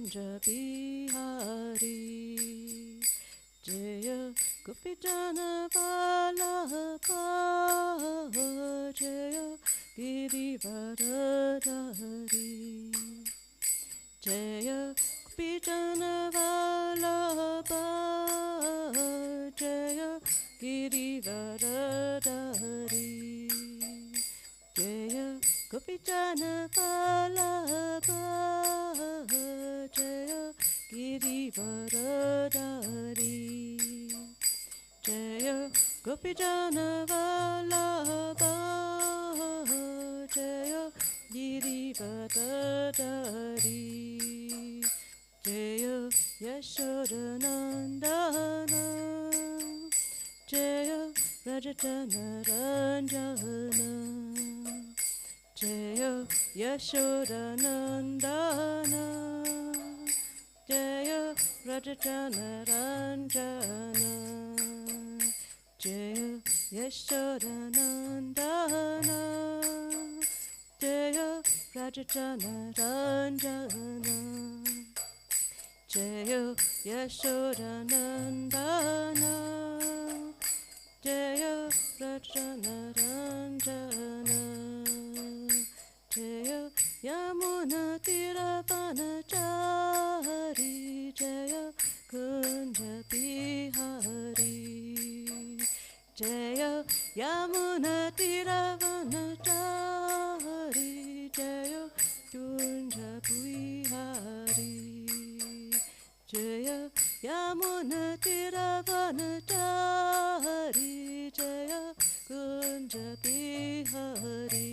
Kunja Bihari. Jaya Gopi Jana Vallabha, Jaya Girivaradhari. Jaya Gopi Jana Vallabha, Jaya Girivaradhari. Jaya Gopi Jana Vallabha, Jaya Girivaradhari. Jaya Gopi Jana Vallabha, Jaya Girivaradhari. Jaya Yashodanandana, Jaya Rajatana Ranjana. Jaya Yashodanandana, Jaya Rajatana Ranjana. Jaya Yashodanandana, Jaya Rajatana Ranjana. Jaya Yashodanandana, Jaya Rajatana Ranjana. Jaya Yamuna Tiravanachari, Jaya Kunja Bihari. Jaya Yamuna Tiravanachari, Jaya Kunja Bihari. Jaya Yamuna Tiravanachari, Jaya Kunja Bihari.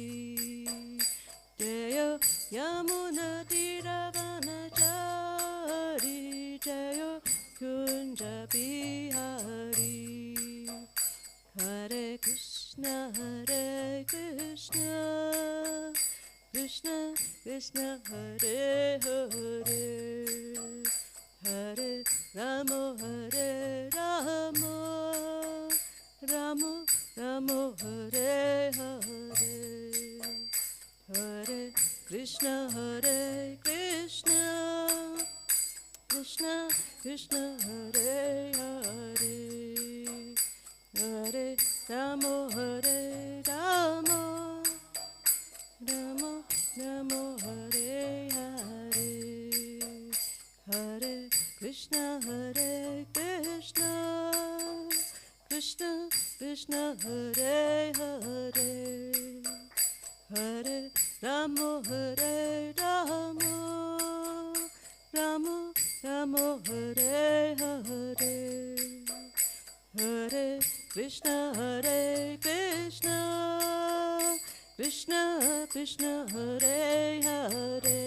Jaya Yamuna Tiravanachari, Jaya Kunja Bihari. Hare Krishna, Hare Krishna, Krishna Krishna, Hare Hare, Hare Rama, Hare Rama, Rama Rama, Hare Hare. Hare Krishna, Hare Krishna, Krishna Krishna, Hare Hare, Hare Rama, Hare Rama, Rama Rama, Hare Hare. Hare Krishna, Hare Krishna, Krishna Krishna, Hare Hare, Hare Rama, Hare Rama, Rama Rama, Hare Hare. Hare Krishna, Hare Krishna, Krishna Krishna, Hare Hare,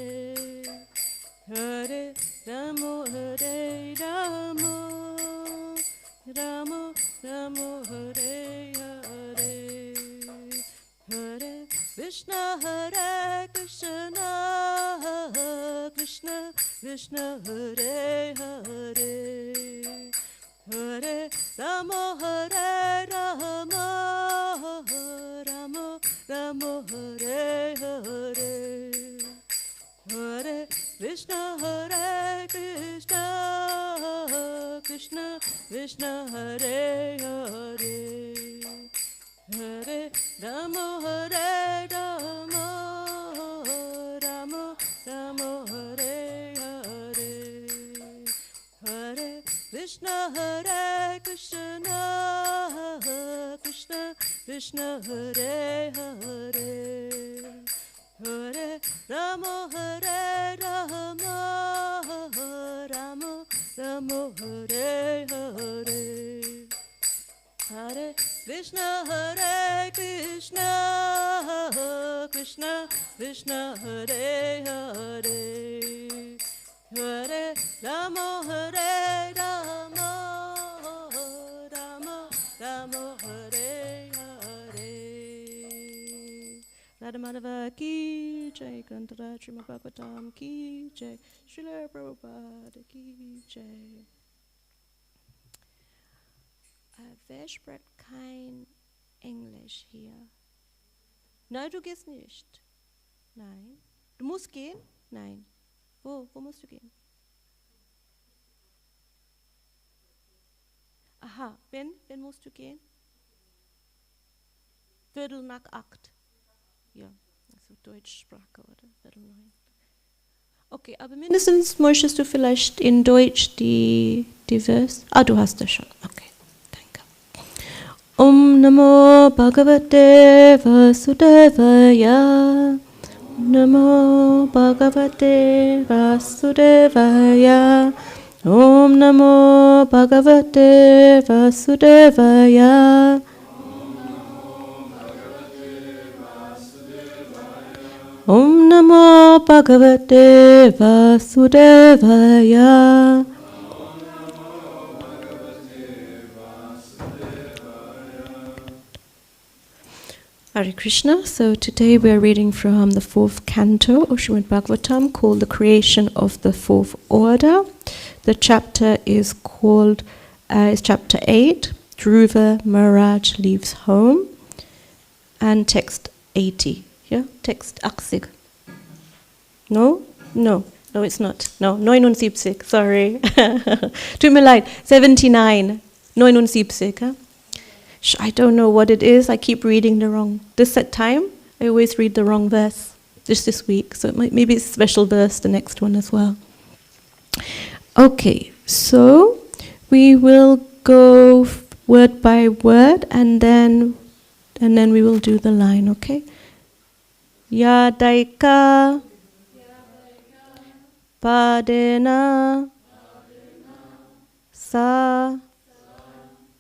Hare Rama, Hare Rama, Rama Rama, Hare Hare. Hare Krishna, Hare Krishna, Krishna Krishna, Hare Hare, Hare Rama, Hare Rama, Rama Rama, Hare Hare. Hare Krishna, Hare Krishna, Krishna Krishna, Hare Hare, Hare Rama, Hare Rama, Rama Rama, Hare Hare. Hare Krishna, Hare Krishna, Krishna Krishna, Hare Hare, Hare Rama, Hare Rama, Rama Rama, Hare Hare. Hare Krishna, Hare Krishna, Krishna Krishna, Hare Hare, Hare Rama, Hare Rama, Rama Rama, Hare Hare. Radha Madhava ki jai, Grantara Śrīmad-Bhāgavatam ki jai, Srila Prabhupada ki jai. Wer spricht kein Englisch hier? Nein, du gehst nicht. Nein. Du musst gehen? Nein. Wo musst du gehen? Aha, wenn musst du gehen? Viertel nach 8. Ja, also Deutschsprache oder Viertel nach 8. Okay, aber mindestens möchtest du vielleicht in Deutsch die Vers. Ah, du hast das schon. Okay, danke. Om Namo Bhagavate Vasudevaya. Om Namo Bhagavate Vasudevaya. Om Namo Bhagavate Vasudevaya. Om Namo Bhagavate Vasudevaya. Hare Krishna. So today we are reading from the 4th canto of Śrīmad-Bhāgavatam called The Creation of the Fourth Order. The chapter is called, is chapter 8, Dhruva Maharaj Leaves Home, and text 80. Yeah, text 80. No, it's not. No, 79, sorry. Tut mir leid, 79, 79. Huh? I don't know what it is. I keep reading the wrong. This time, I always read the wrong verse. Just this week, so maybe it's a special verse. The next one as well. Okay, so we will go word by word, and then we will do the line. Okay. Yadaika Padena Sa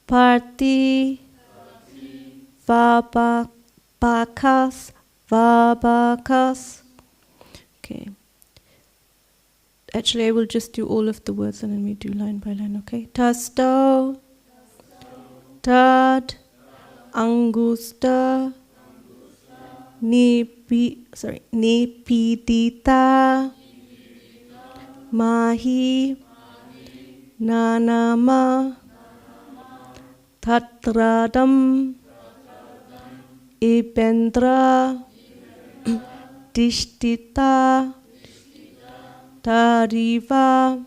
Parti Vabakas. Okay. Actually, I will just do all of the words and then we do line by line, okay? Tasto, Tad, Angusta, Nipidita, Mahi, Nanama, Tatradam, Ibendra, Dishtita, Tariva,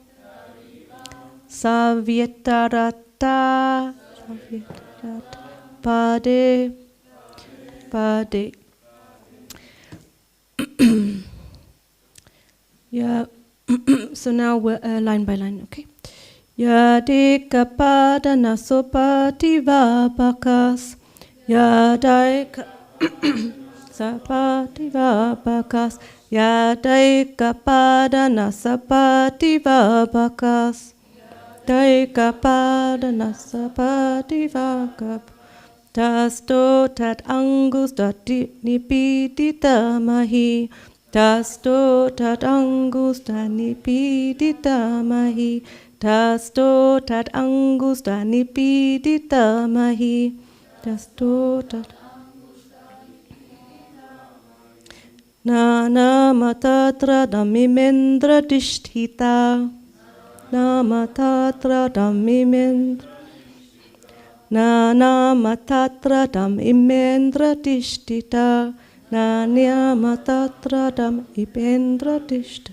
Savyetarata, Pade. Yeah. So now we're line by line, okay? Yadika Padana Sopati Vapakas. Yadaika Sapati Vapakas. Yadaika Padana Sapati Vapakas. Daika Padana Sapati Vapakas. Tasto tat angus dat nipidita mahi. Tasto tat angus dat nipidita mahi. Tasto tat angus dat nipidita mahi. Tasto tat Nana matatra damimendra dishtita. Namatatra damimendra. Nana matatra dam imendra dishtita. Nanya matatra dam ibendra dishtita.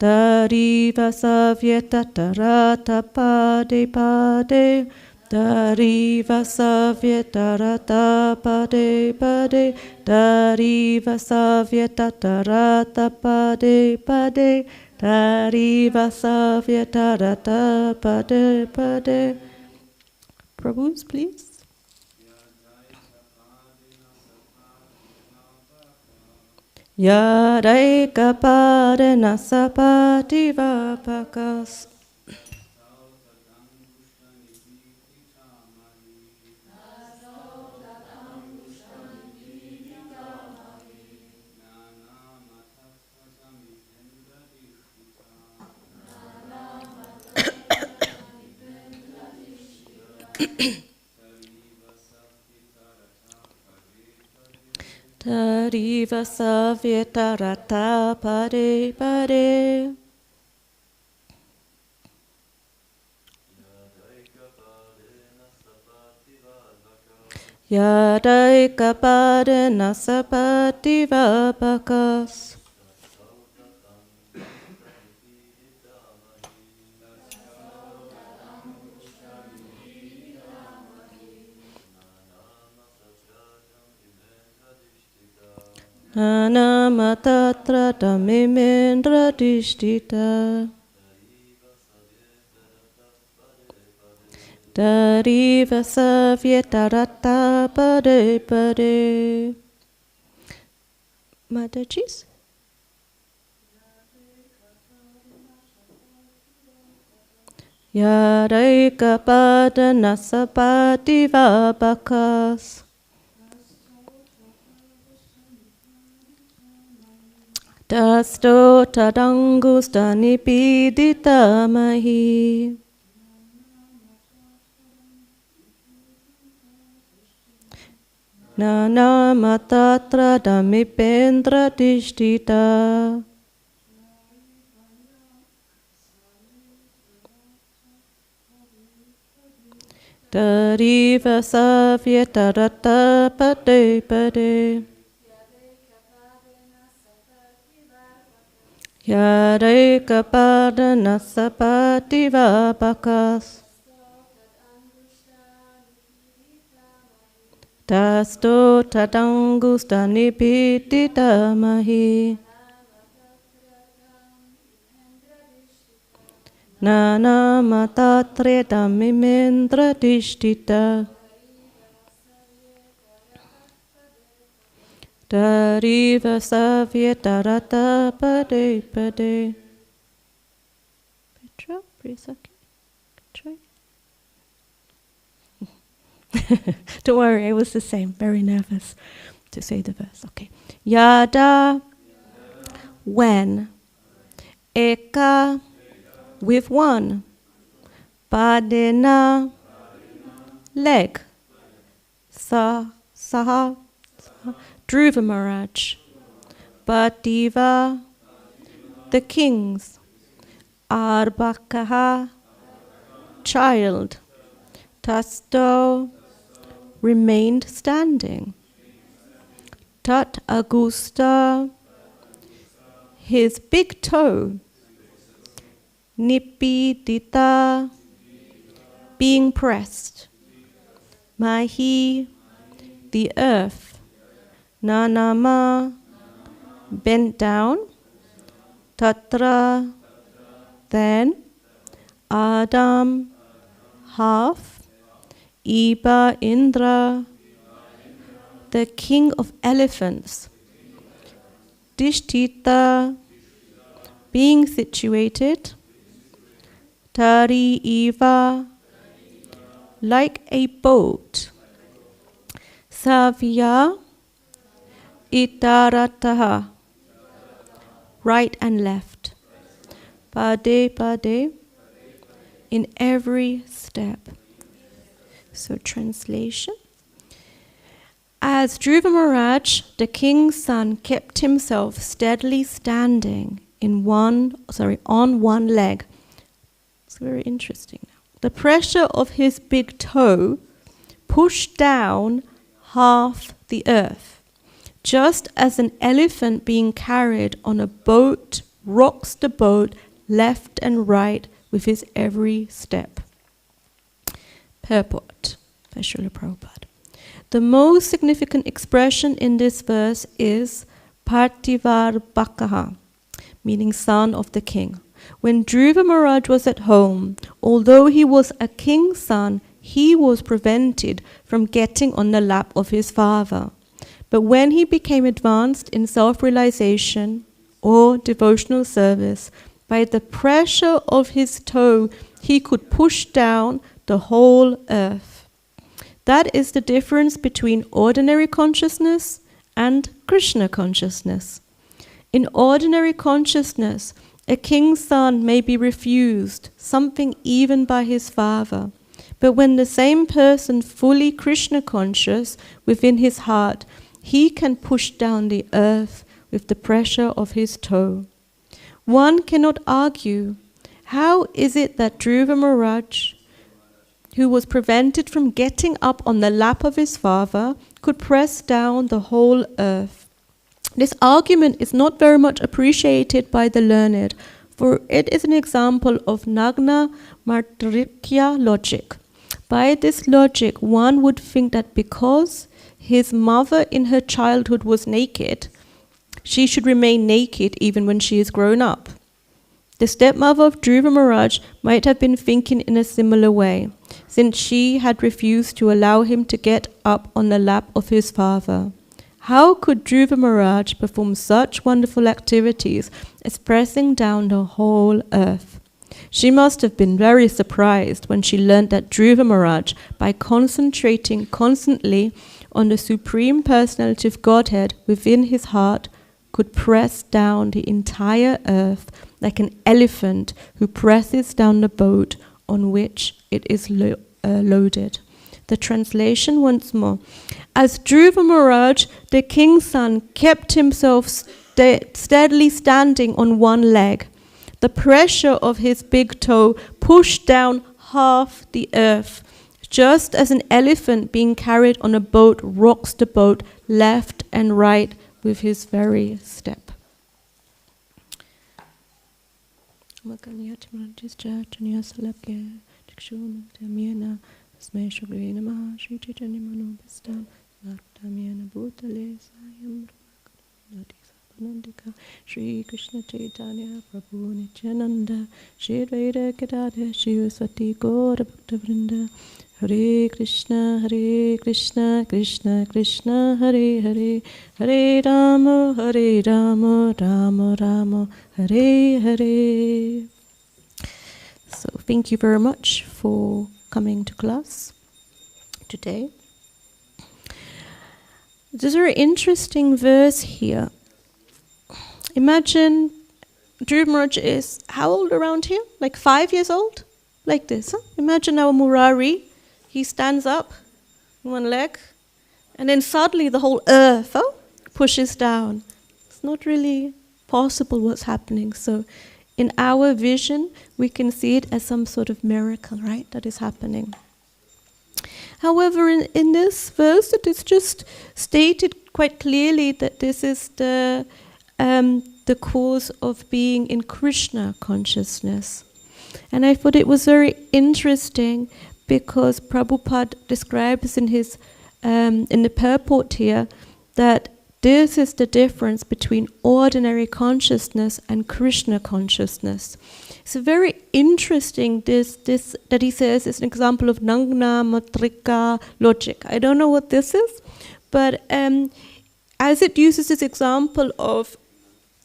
Dariva savyeta tarata pade pade. Dariva savyeta rata pade pade. Dariva savyeta tarata pade pade. Dariva savyeta rata pade pade. Prabhus, please. Yadaika Padena Sapati Vapakas. Tariva Savyeta Rata Pade Pade. Yadaika Padena Sapati Vapakas. Anamatatra tamimendra dishtita. Dariva savyetarata pade pade. Matajis? Yaraika pada nasapati vapakas. Dasto tadangus danipidita mahi. Nana matatra damipendra dishtita. Dariva savyetarata pade pade. Yareka pada nasapati vapakas. Dasto tadangus danipidita mahi. Nana matatre damimendra dishtita. Dariva savyetarata pade pade. Petra, Prisaki, try. Don't worry, it was the same. Very nervous to say the verse. Okay. Yada, when. Eka, with one. Padena, leg. Saha, Dhruva Maharaj. Bhativa, the kings. Arbakaha, child. Tasto, remained standing. Tat Augusta, his big toe. Nipidita, being pressed. Mahi, the earth. Nanama, bent down. Tatra, then. Adam, half. Iba Indra, the king of elephants. Dishtita, being situated. Tari Eva, like a boat. Savya, Itarataha, right and left. Pade pade, in every step. So translation. As Dhruva Maharaj, the king's son, kept himself steadily standing on one leg. It's very interesting now. The pressure of his big toe pushed down half the earth, just as an elephant being carried on a boat rocks the boat left and right with his every step. Purport by Srila Prabhupada. The most significant expression in this verse is Partivarbhakaha, meaning son of the king. When Dhruva Maharaj was at home, although he was a king's son, he was prevented from getting on the lap of his father. But when he became advanced in self-realization or devotional service, by the pressure of his toe, he could push down the whole earth. That is the difference between ordinary consciousness and Krishna consciousness. In ordinary consciousness, a king's son may be refused something even by his father. But when the same person fully Krishna conscious within his heart, he can push down the earth with the pressure of his toe. One cannot argue, how is it that Dhruva Maharaj, who was prevented from getting up on the lap of his father, could press down the whole earth? This argument is not very much appreciated by the learned, for it is an example of Nagna Martrikya logic. By this logic, one would think that because his mother in her childhood was naked, she should remain naked even when she is grown up. The stepmother of Dhruva Maharaj might have been thinking in a similar way, since she had refused to allow him to get up on the lap of his father. How could Dhruva Maharaj perform such wonderful activities as pressing down the whole earth? She must have been very surprised when she learned that Dhruva Maharaj, by concentrating constantly on the Supreme Personality of Godhead within his heart, could press down the entire earth like an elephant who presses down the boat on which it is loaded. The translation once more. As Dhruva Maharaj, the king's son, kept himself steadily standing on one leg, the pressure of his big toe pushed down half the earth, just as an elephant being carried on a boat rocks the boat left and right with his very step. Shri Krishna Chaitanya Prabhu Nityananda Shri Advaita Gadadhar Shivasati Gaura Bhaktavrinda Hare Krishna Krishna Krishna Hare Hare Hare Rama Rama Rama Hare Hare. So thank you very much for coming to class today. There's a very interesting verse here. Imagine Dhruva Maharaj is how old around here? Like 5 years old? Like this. Huh? Imagine our Murari. He stands up on one leg and then suddenly the whole earth pushes down. It's not really possible what's happening. So in our vision, we can see it as some sort of miracle, right? That is happening. However, in this verse, it is just stated quite clearly that this is the cause of being in Krishna consciousness. And I thought it was very interesting because Prabhupada describes in his in the purport here that this is the difference between ordinary consciousness and Krishna consciousness. It's very interesting this that he says is an example of Nagna Matrika logic. I don't know what this is, but as it uses this example of,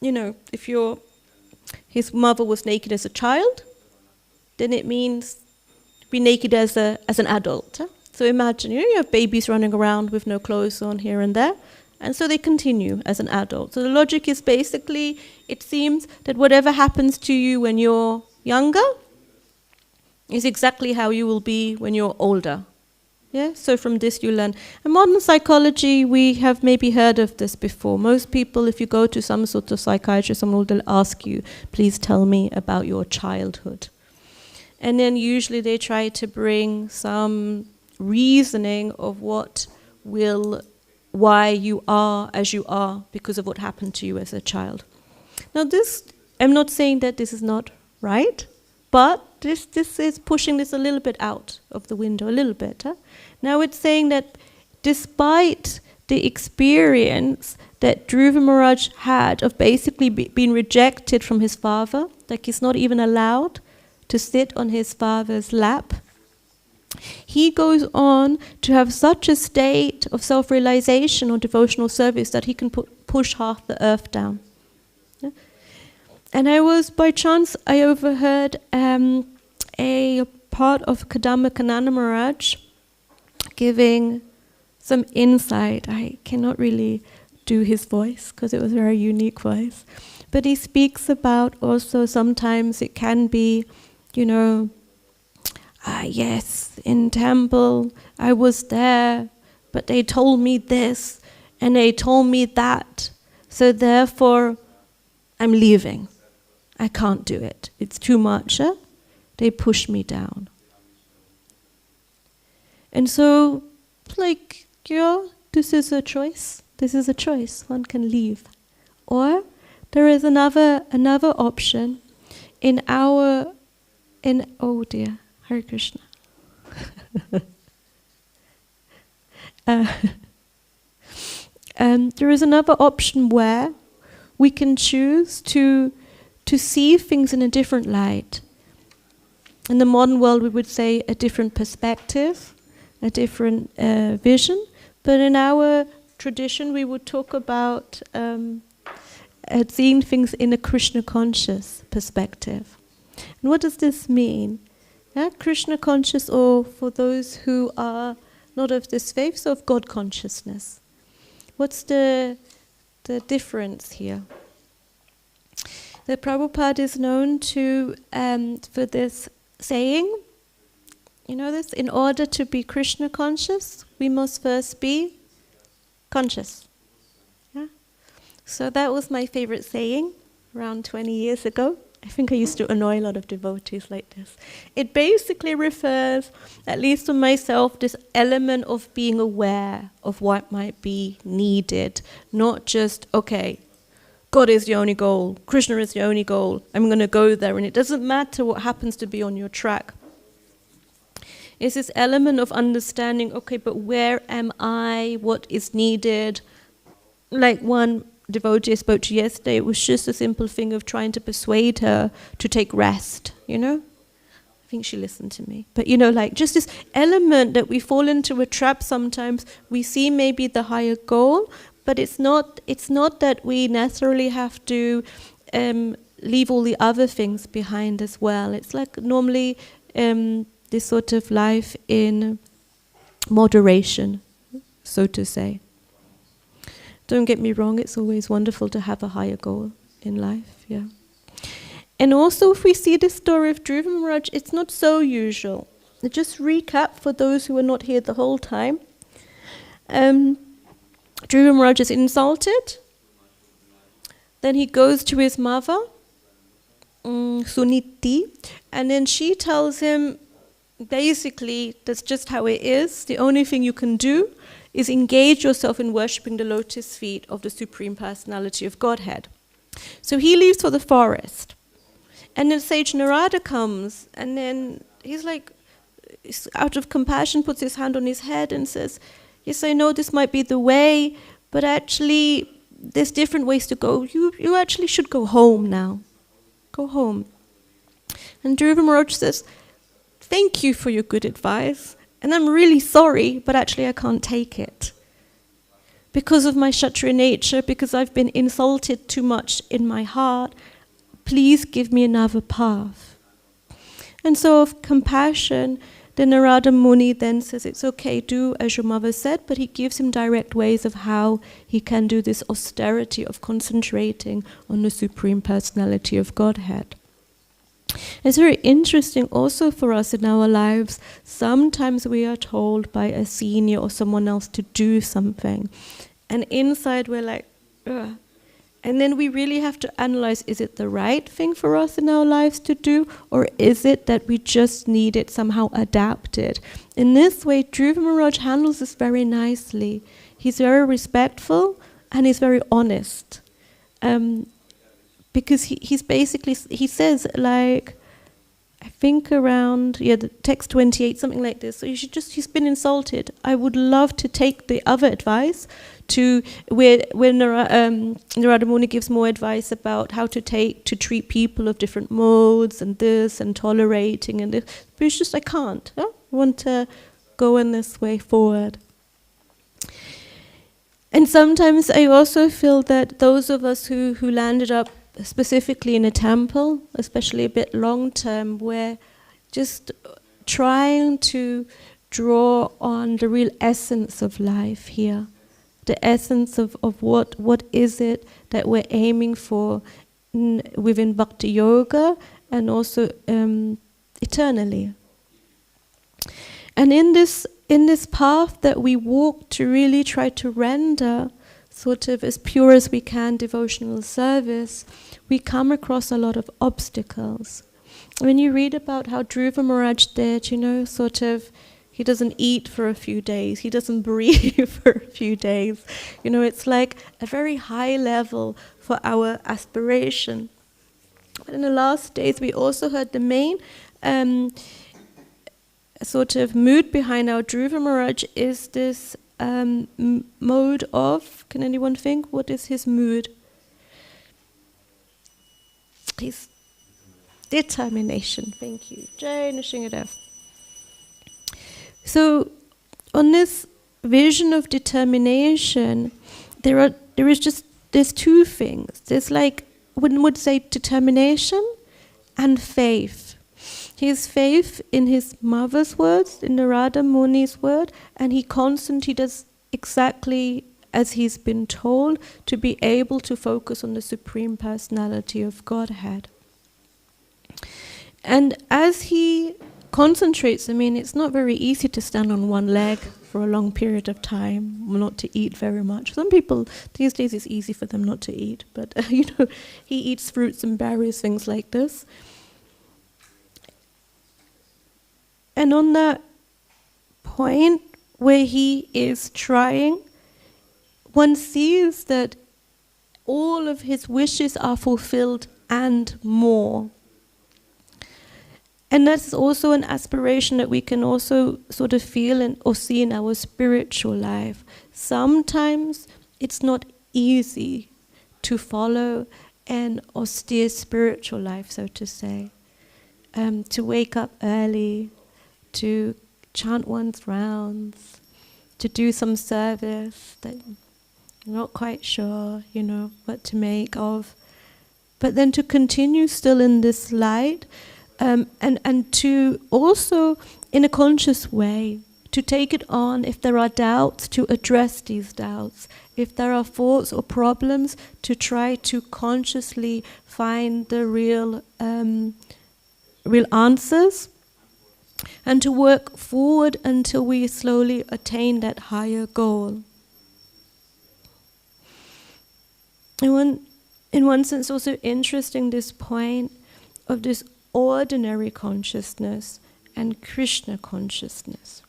if his mother was naked as a child, then it means be naked as an adult. Huh? So imagine, you have babies running around with no clothes on here and there, and so they continue as an adult. So the logic is basically, it seems that whatever happens to you when you're younger is exactly how you will be when you're older. Yeah, so from this you learn. In modern psychology, we have maybe heard of this before. Most people, if you go to some sort of psychiatrist, someone will ask you, please tell me about your childhood. And then usually they try to bring some reasoning of why you are as you are because of what happened to you as a child. Now this, I'm not saying that this is not right, but this is pushing this a little bit out of the window, a little bit. Huh? Now it's saying that despite the experience that Dhruva Maharaj had of basically being rejected from his father, like he's not even allowed to sit on his father's lap, he goes on to have such a state of self-realization or devotional service that he can push half the earth down. Yeah? And by chance, I overheard a part of Kadamba Kanana Maharaj giving some insight. I cannot really do his voice because it was a very unique voice. But he speaks about also sometimes it can be, yes, in temple, I was there, but they told me this and they told me that. So therefore, I'm leaving. I can't do it. It's too much. They push me down. And so, this is a choice. This is a choice. One can leave. Or there is another option oh dear, Hare Krishna. There is another option where we can choose to see things in a different light. In the modern world, we would say a different perspective, a different vision. But in our tradition, we would talk about seeing things in a Krishna conscious perspective. And what does this mean? Yeah, Krishna conscious, or for those who are not of this faith, so of God consciousness. What's the difference here? The Prabhupada is known to for this saying, you know this, in order to be Krishna conscious, we must first be conscious. Yeah? So that was my favorite saying around 20 years ago. I think I used to annoy a lot of devotees like this. It basically refers, at least to myself, this element of being aware of what might be needed. Not just, okay, God is the only goal, Krishna is the only goal, I'm going to go there, and it doesn't matter what happens to be on your track. It's this element of understanding, okay, but where am I, what is needed? Like one devotee I spoke to yesterday, it was just a simple thing of trying to persuade her to take rest, you know? I think she listened to me. But, you know, like just this element that we fall into a trap sometimes. We see maybe the higher goal, but it's not that we necessarily have to leave all the other things behind as well. It's like normally this sort of life in moderation, so to say. Don't get me wrong, it's always wonderful to have a higher goal in life, yeah. And also if we see this story of Dhruva Maharaj, it's not so usual. Just recap for those who were not here the whole time. Dhruva Maharaj is insulted. Then he goes to his mother, Suniti, and then she tells him, basically, that's just how it is. The only thing you can do is engage yourself in worshipping the lotus feet of the Supreme Personality of Godhead. So he leaves for the forest. And then Sage Narada comes, and then he's like, out of compassion, puts his hand on his head and says, yes, I know this might be the way, but actually there's different ways to go. You actually should go home now. Go home. And Dhruva Maharaj says, thank you for your good advice. And I'm really sorry, but actually I can't take it. Because of my Kshatriya nature, because I've been insulted too much in my heart, please give me another path. And so of compassion, the Narada Muni then says, it's okay, do as your mother said, but he gives him direct ways of how he can do this austerity of concentrating on the Supreme Personality of Godhead. It's very interesting also for us in our lives. Sometimes we are told by a senior or someone else to do something. And inside we're like, ugh. And then we really have to analyze, is it the right thing for us in our lives to do? Or is it that we just need it somehow adapted? In this way, Dhruva Maharaj handles this very nicely. He's very respectful and he's very honest. Because he's basically, he says like, I think around, the text 28, something like this. So he's been insulted. I would love to take the other advice to where Narada Muni gives more advice about how to treat people of different modes and this and tolerating and this. But it's just, I can't. I want to go in this way forward. And sometimes I also feel that those of us who landed up specifically in a temple, especially a bit long term, we're just trying to draw on the real essence of life here. The essence of what is it that we're aiming for within Bhakti Yoga and also eternally. And in this path that we walk to really try to render sort of as pure as we can devotional service, we come across a lot of obstacles. When you read about how Dhruva Maharaj did, sort of, he doesn't eat for a few days, he doesn't breathe for a few days. It's like a very high level for our aspiration. But in the last days, we also heard the main sort of mood behind our Dhruva Maharaj is this mode of, can anyone think, what is his mood? Please. Determination. Thank you. Jai Nishingadev. So, on this vision of determination, there's two things. There's like, one would say determination and faith. His faith in his mother's words, in Narada Muni's word, and he constantly does exactly as he's been told to be able to focus on the Supreme Personality of Godhead. And as he concentrates, I mean, it's not very easy to stand on one leg for a long period of time, not to eat very much. Some people, these days it's easy for them not to eat, but he eats fruits and berries, things like this. And on that point where he is trying, one sees that all of his wishes are fulfilled and more. And that's also an aspiration that we can also sort of feel or see in our spiritual life. Sometimes it's not easy to follow an austere spiritual life, so to say. To wake up early, to chant one's rounds, to do some service that you're not quite sure, what to make of. But then to continue still in this light, and to also, in a conscious way, to take it on if there are doubts, to address these doubts. If there are thoughts or problems, to try to consciously find the real answers, and to work forward until we slowly attain that higher goal. In one sense, also interesting, this point of this ordinary consciousness and Krishna consciousness.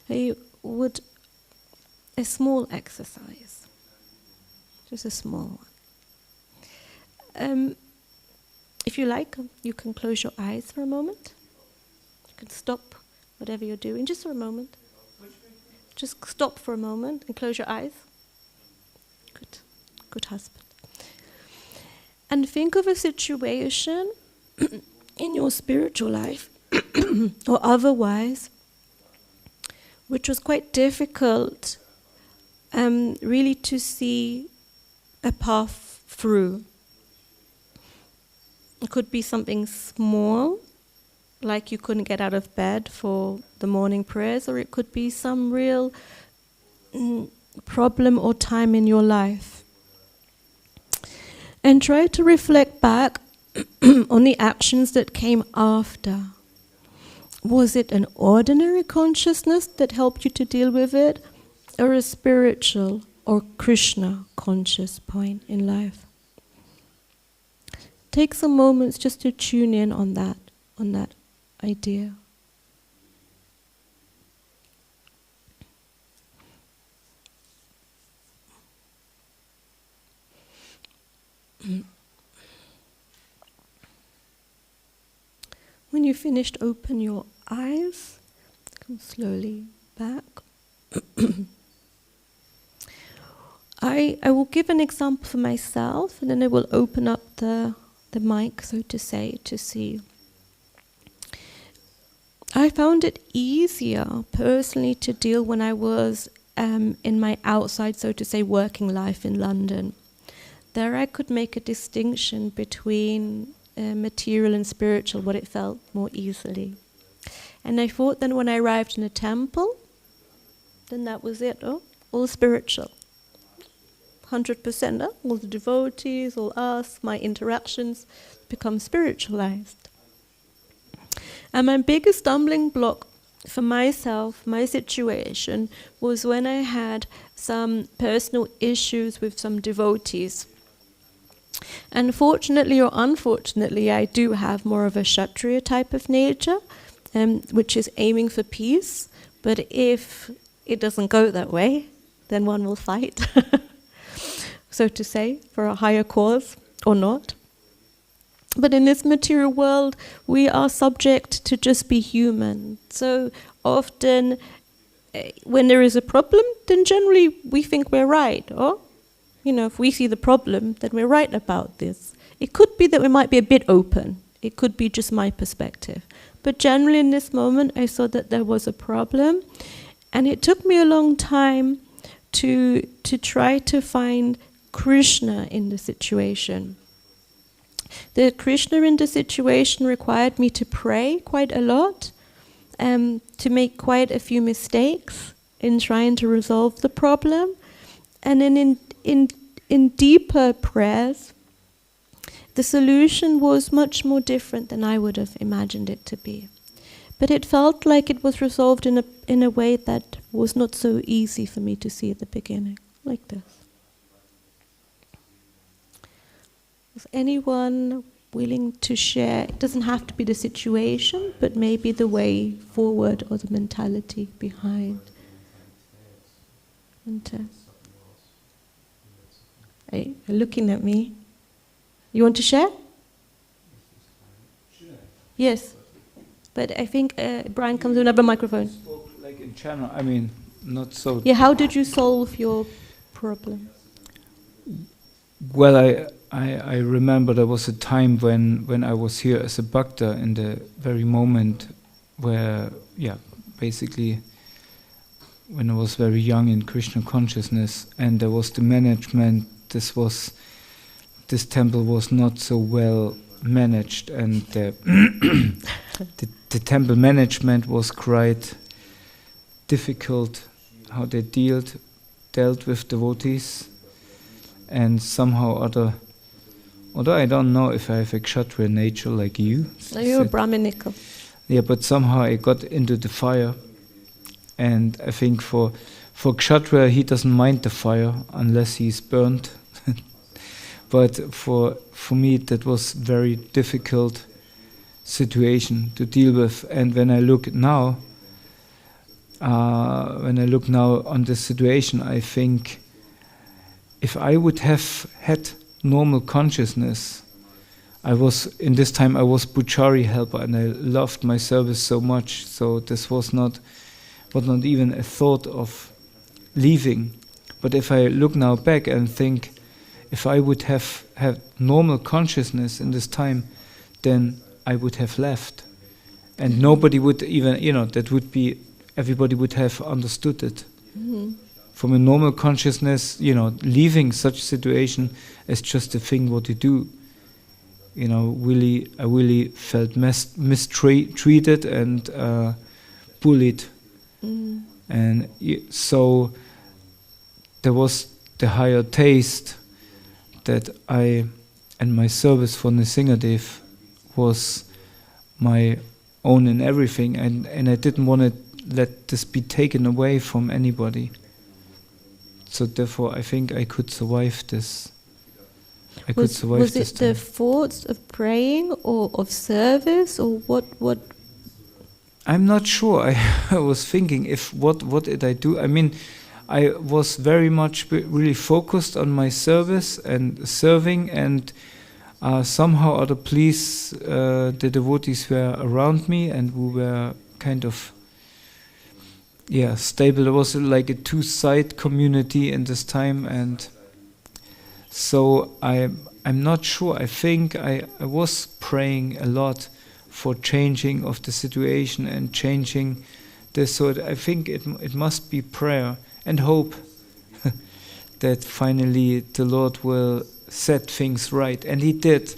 A small exercise, just a small one. If you like, you can close your eyes for a moment. You can stop whatever you're doing, just for a moment. Just stop for a moment and close your eyes. Good husband. And think of a situation in your spiritual life or otherwise which was quite difficult really to see a path through. It could be something small, like you couldn't get out of bed for the morning prayers, or it could be some real problem or time in your life. And try to reflect back on the actions that came after. Was it an ordinary consciousness that helped you to deal with it, or a spiritual or Krishna conscious point in life? Take some moments just to tune in on that idea. When you've finished, open your eyes. Come slowly back. I will give an example for myself, and then I will open up the mic, so to say, to see. I found it easier personally to deal when I was in my outside, so to say, working life in London. There I could make a distinction between material and spiritual, what it felt more easily. And I thought then when I arrived in a temple, then that was it, all spiritual. 100%, all the devotees, all us, my interactions become spiritualized. And my biggest stumbling block for myself, my situation, was when I had some personal issues with some devotees. And fortunately or unfortunately, I do have more of a Kshatriya type of nature, which is aiming for peace. But if it doesn't go that way, then one will fight, so to say, for a higher cause or not. But in this material world, we are subject to just be human. So often, when there is a problem, then generally we think we're right, if we see the problem, then we're right about this. It could be that we might be a bit open. It could be just my perspective. But generally in this moment, I saw that there was a problem. And it took me a long time to try to find Krishna in the situation. The Krishna in the situation required me to pray quite a lot, to make quite a few mistakes in trying to resolve the problem. And then in deeper prayers, the solution was much more different than I would have imagined it to be. But it felt like it was resolved in a way that was not so easy for me to see at the beginning, like this. Is anyone willing to share? It doesn't have to be the situation, but maybe the way forward or the mentality behind. And you're looking at me. You want to share? Yes. But I think Brian comes with another microphone. Spoke like in channel, I mean, not so... Yeah, how did you solve your problem? Well, I remember there was a time when I was here as a bhakta in the very moment where, basically when I was very young in Krishna consciousness, and there was the management. This temple was not so well managed, and the temple management was quite difficult, how they dealt with devotees, and somehow other, although I don't know if I have a kshatriya nature like you. No, you're a brahminical. Yeah, but somehow I got into the fire, and I think for kshatriya he doesn't mind the fire unless he's burnt. But for me that was very difficult situation to deal with. And when I look now on the situation, I think if I would have had normal consciousness, I was puchari helper, and I loved my service so much. So this was not even a thought of leaving. But if I look now back and think, if I would have had normal consciousness in this time, then I would have left. And nobody would even, everybody would have understood it. Mm-hmm. From a normal consciousness, leaving such situation is just a thing what you do. I really felt mistreated and bullied. Mm. And so there was the higher taste that my service for Nrsingadev was my own in everything, and I didn't want to let this be taken away from anybody. So therefore I think I could survive this. Was it the thoughts of praying or of service, or what? I'm not sure. I was thinking, what did I do? I mean, I was very much really focused on my service and serving, and somehow or other please the devotees were around me, and we were kind of stable. There was like a two-side community in this time, and so I'm not sure. I think I was praying a lot for changing of the situation and changing this. So I think it must be prayer and hope that finally the Lord will set things right, and He did.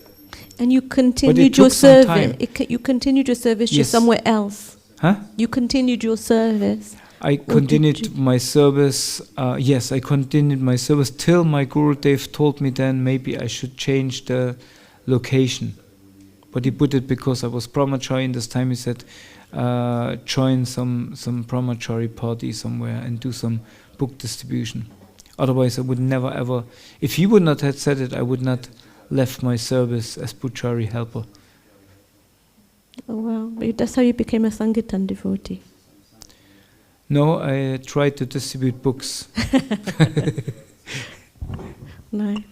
And you continued your service. You continued your service just somewhere else. Huh? You continued your service. I continued my service. Yes, I continued my service till my Gurudev told me then maybe I should change the location. But he put it because I was brahmachari in this time. He said, join some brahmachari party somewhere and do some book distribution. Otherwise I would never ever, if he would not have said it, I would not left my service as puchari helper. Oh wow, that's how you became a Sankirtan devotee. No, I tried to distribute books. Nice,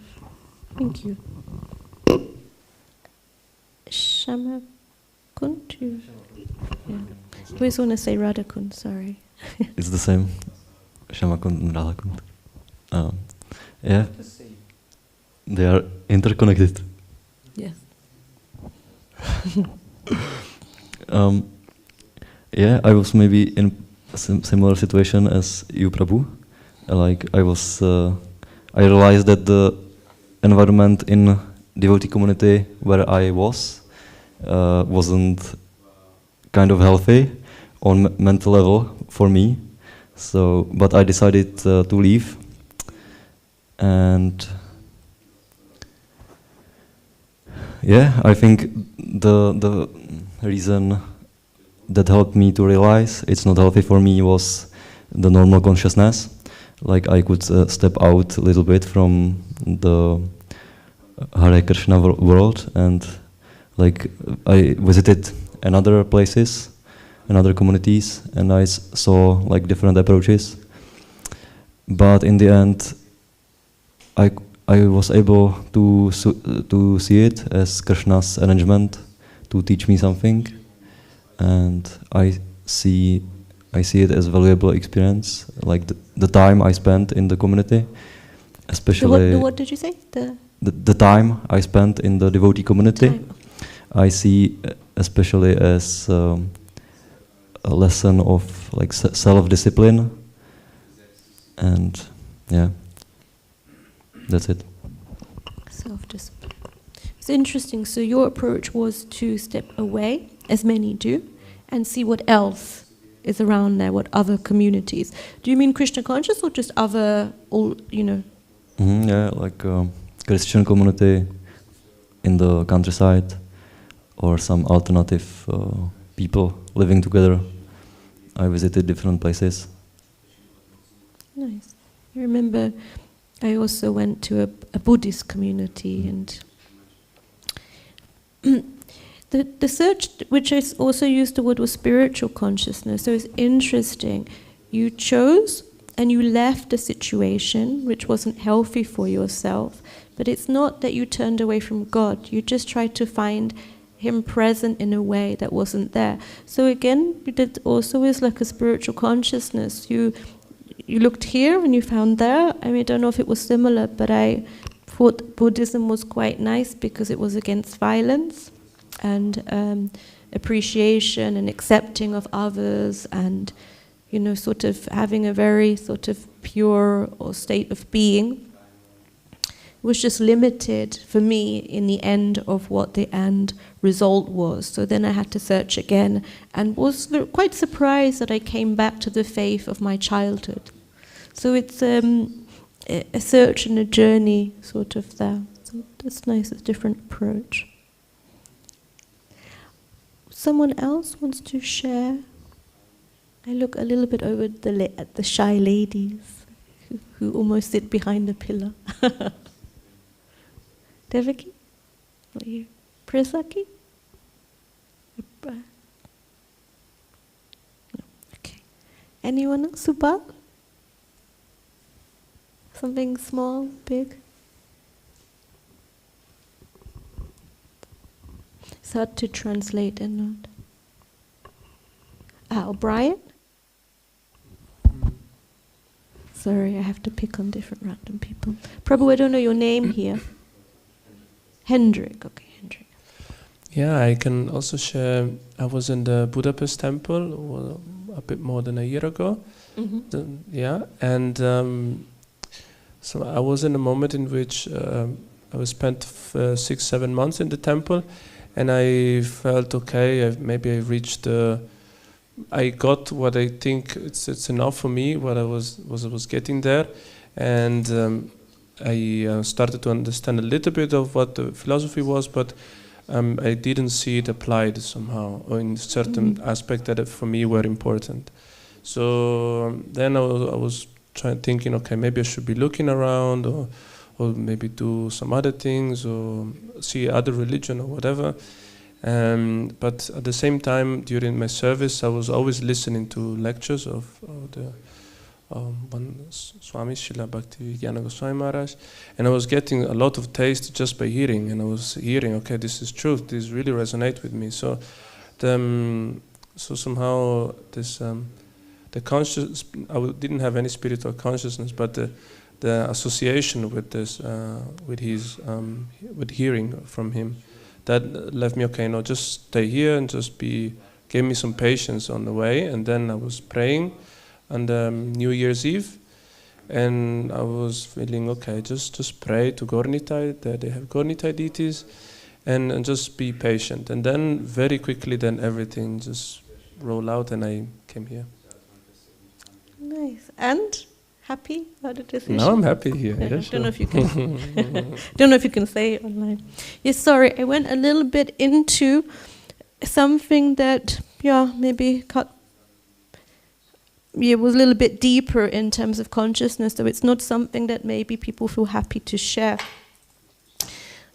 thank you. Shama Kunt? Yeah. We always want to say Radha Kunt, sorry. It's the same. Shama Kunt and Radha Kunt. Yeah. they are interconnected. Yes. Yeah, I was maybe in a similar situation as you, Prabhu. Like I realized that the environment in devotee community where I was wasn't kind of healthy on mental level for me. So, but I decided to leave, and yeah, I think the reason that helped me to realize it's not healthy for me was the normal consciousness. Like I could step out a little bit from the Hare Krishna world, and like I visited another places, another communities, and I saw like different approaches. But in the end, I was able to see it as Krishna's arrangement to teach me something, and I see it as valuable experience, like the time I spent in the community, especially. What did you say? The time I spent in the devotee community, I see especially as a lesson of like self-discipline, and yeah, that's it. Self-discipline. It's interesting. So your approach was to step away, as many do, and see what else is around there, what other communities. Do you mean Krishna conscious or just other, all, you know? Yeah, like Christian community in the countryside, or some alternative people living together. I visited different places. Nice. I remember I also went to a Buddhist community, and the search, which I also used the word, was spiritual consciousness. So it's interesting. You chose and you left a situation which wasn't healthy for yourself, but it's not that you turned away from God. You just tried to find Him present in a way that wasn't there. So again, that also is like a spiritual consciousness. You looked here and you found there. I mean, I don't know if it was similar, but I thought Buddhism was quite nice because it was against violence and appreciation and accepting of others, and you know, sort of having a very sort of pure or state of being. Was just limited for me in the end of what the end result was. So then I had to search again, and was quite surprised that I came back to the faith of my childhood. So it's a search and a journey sort of there. So that's nice, it's a different approach. Someone else wants to share? I look a little bit over at the shy ladies who almost sit behind the pillar. Devaki? What are you? Prasaki? No. Okay. Anyone else? Subal? Something small, big? It's hard to translate and not. O'Brien? Sorry, I have to pick on different random people. Prabhu, I don't know your name here. Hendrik, okay, Hendrik. Yeah, I can also share. I was in the Budapest temple a bit more than a year ago. Mm-hmm. And so I was in a moment in which I was spent 6-7 months in the temple, and I felt okay. Maybe I reached. I got what I think it's enough for me. What I was getting there, and I started to understand a little bit of what the philosophy was, but I didn't see it applied somehow, or in certain aspects that for me were important. So then I was thinking, okay, maybe I should be looking around, or maybe do some other things, or see other religion or whatever. But at the same time, during my service, I was always listening to lectures of the one Swami Srila Bhakti Jnana Goswami Maharaj, and I was getting a lot of taste just by hearing, and I was hearing, okay, this is truth, this really resonates with me. So, so somehow this the conscious, didn't have any spiritual consciousness, but the association with this, with hearing from him, that left me, okay, no, just stay here and just gave me some patience on the way. And then I was praying on New Year's Eve, and I was feeling, okay, just pray to Gornitai, that they have Gornitai deities, and just be patient. And then very quickly, then everything just rolled out, and I came here. Nice. And happy about the decision? Now I'm happy here. Yeah, Yeah, I sure. don't know if you can. Don't know if you can say it online. Yes, sorry. I went a little bit into something that, maybe was a little bit deeper in terms of consciousness. So it's not something that maybe people feel happy to share.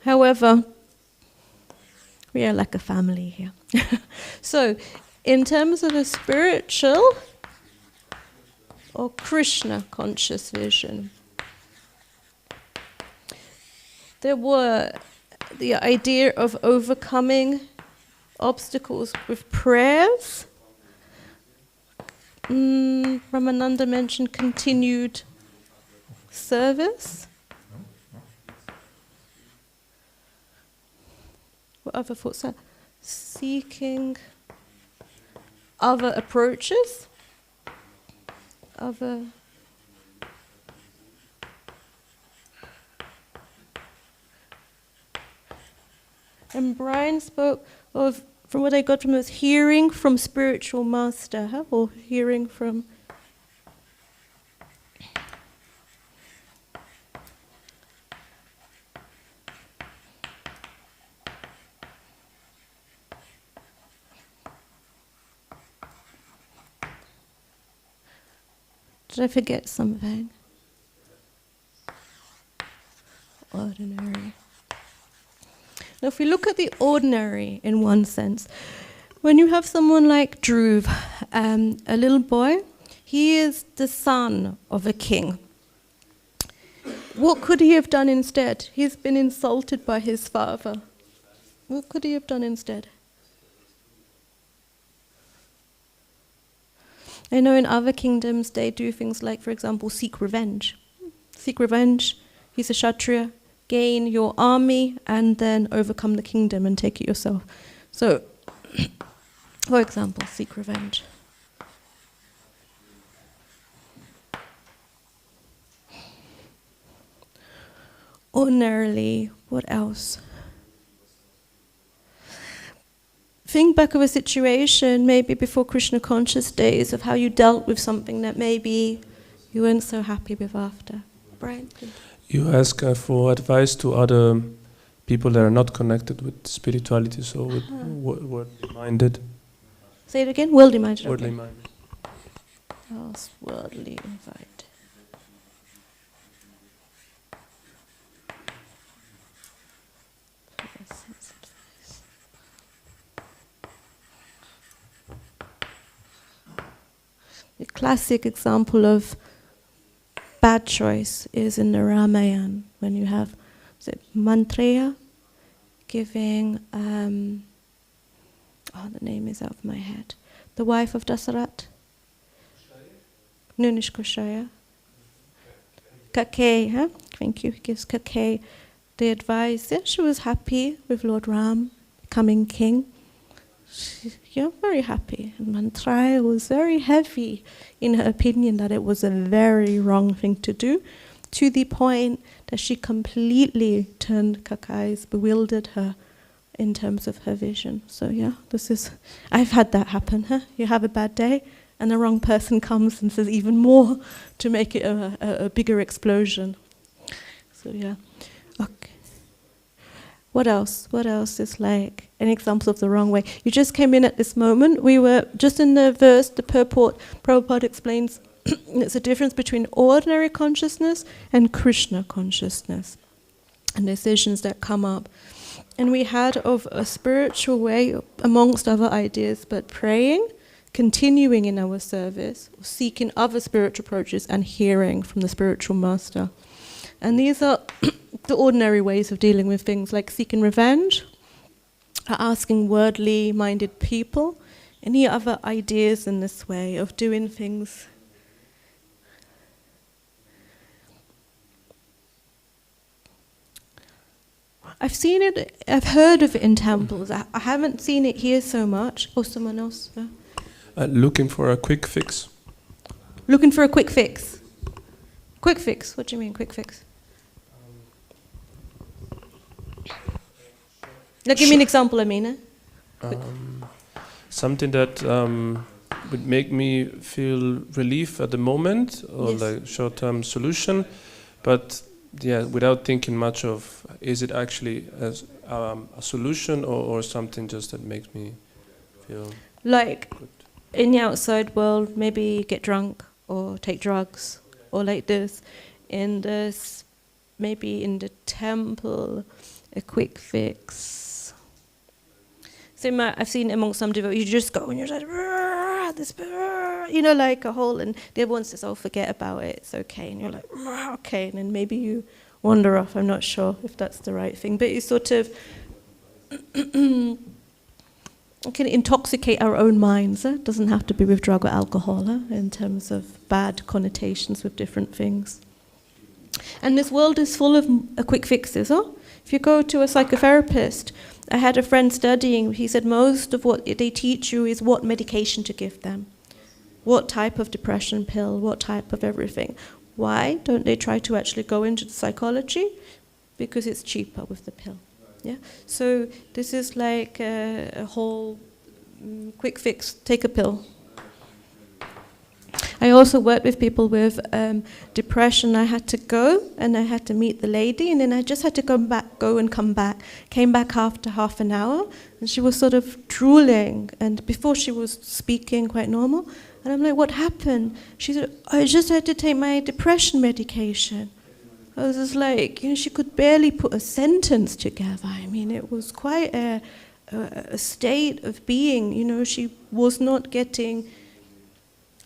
However, we are like a family here. So, in terms of a spiritual or Krishna conscious vision, there were the idea of overcoming obstacles with prayers. Ramananda mentioned continued service. What other thoughts are? Seeking other approaches. And Brian spoke of, from what I got from this, hearing from spiritual master, or hearing from... Did I forget something? Ordinary. Now, if we look at the ordinary in one sense, when you have someone like Dhruv, a little boy, he is the son of a king. What could he have done instead? He's been insulted by his father. What could he have done instead? I know in other kingdoms they do things like, for example, seek revenge. Seek revenge, he's a Kshatriya, gain your army and then overcome the kingdom and take it yourself. So, for example, seek revenge. Ordinarily, what else? Think back of a situation, maybe before Krishna conscious days, of how you dealt with something that maybe you weren't so happy with after. Brian? You ask for advice to other people that are not connected with spirituality, so with worldly-minded. Say it again? Worldly-minded. Worldly-minded. Oh, worldly invited. The classic example of bad choice is in the Ramayana, when you have Mantreya giving, the name is out of my head, the wife of Dasarat, Nunishkoshaya, Kakei, thank you, he gives Kakei the advice. Yeah, she was happy with Lord Ram becoming king. Very happy. And Mantreya was very heavy in her opinion that it was a very wrong thing to do, to the point that she completely turned Kakai's, bewildered her in terms of her vision. So I've had that happen. You have a bad day and the wrong person comes and says even more to make it a bigger explosion. So okay. What else? What else is like an example of the wrong way? You just came in at this moment. We were just in the verse, the purport, Prabhupada explains there's a difference between ordinary consciousness and Krishna consciousness and decisions that come up. And we had of a spiritual way, amongst other ideas, but praying, continuing in our service, seeking other spiritual approaches and hearing from the spiritual master. And these are the ordinary ways of dealing with things like seeking revenge, asking worldly-minded people, any other ideas in this way of doing things. I've seen it, I've heard of it in temples. I haven't seen it here so much. Oh, someone else? Looking for a quick fix. Looking for a quick fix. Quick fix, what do you mean, quick fix? Now give me an example, Amina. Something that would make me feel relief at the moment, or Yes. like short-term solution, but yeah, without thinking much of, is it actually a solution or something just that makes me feel Like good. in the outside world, maybe get drunk or take drugs or like this. In this, maybe in the temple, a quick fix. So I've seen amongst some devotees, you just go and you're like, this, like a whole, and the other one says, oh, forget about it, it's okay. And you're like, okay, and then maybe you wander off. I'm not sure if that's the right thing, but you sort of can intoxicate our own minds. It doesn't have to be with drug or alcohol, in terms of bad connotations with different things. And this world is full of quick fixes. If you go to a psychotherapist, I had a friend studying, he said most of what they teach you is what medication to give them. What type of depression pill, what type of everything. Why don't they try to actually go into the psychology? Because it's cheaper with the pill. Yeah. So this is like a whole quick fix, take a pill. I also worked with people with depression. I had to go and I had to meet the lady, and then I just had to go and come back. Came back after half an hour, and she was sort of drooling, and before she was speaking quite normal. And I'm like, what happened? She said, I just had to take my depression medication. I was just like, she could barely put a sentence together. I mean, it was quite a state of being. She was not getting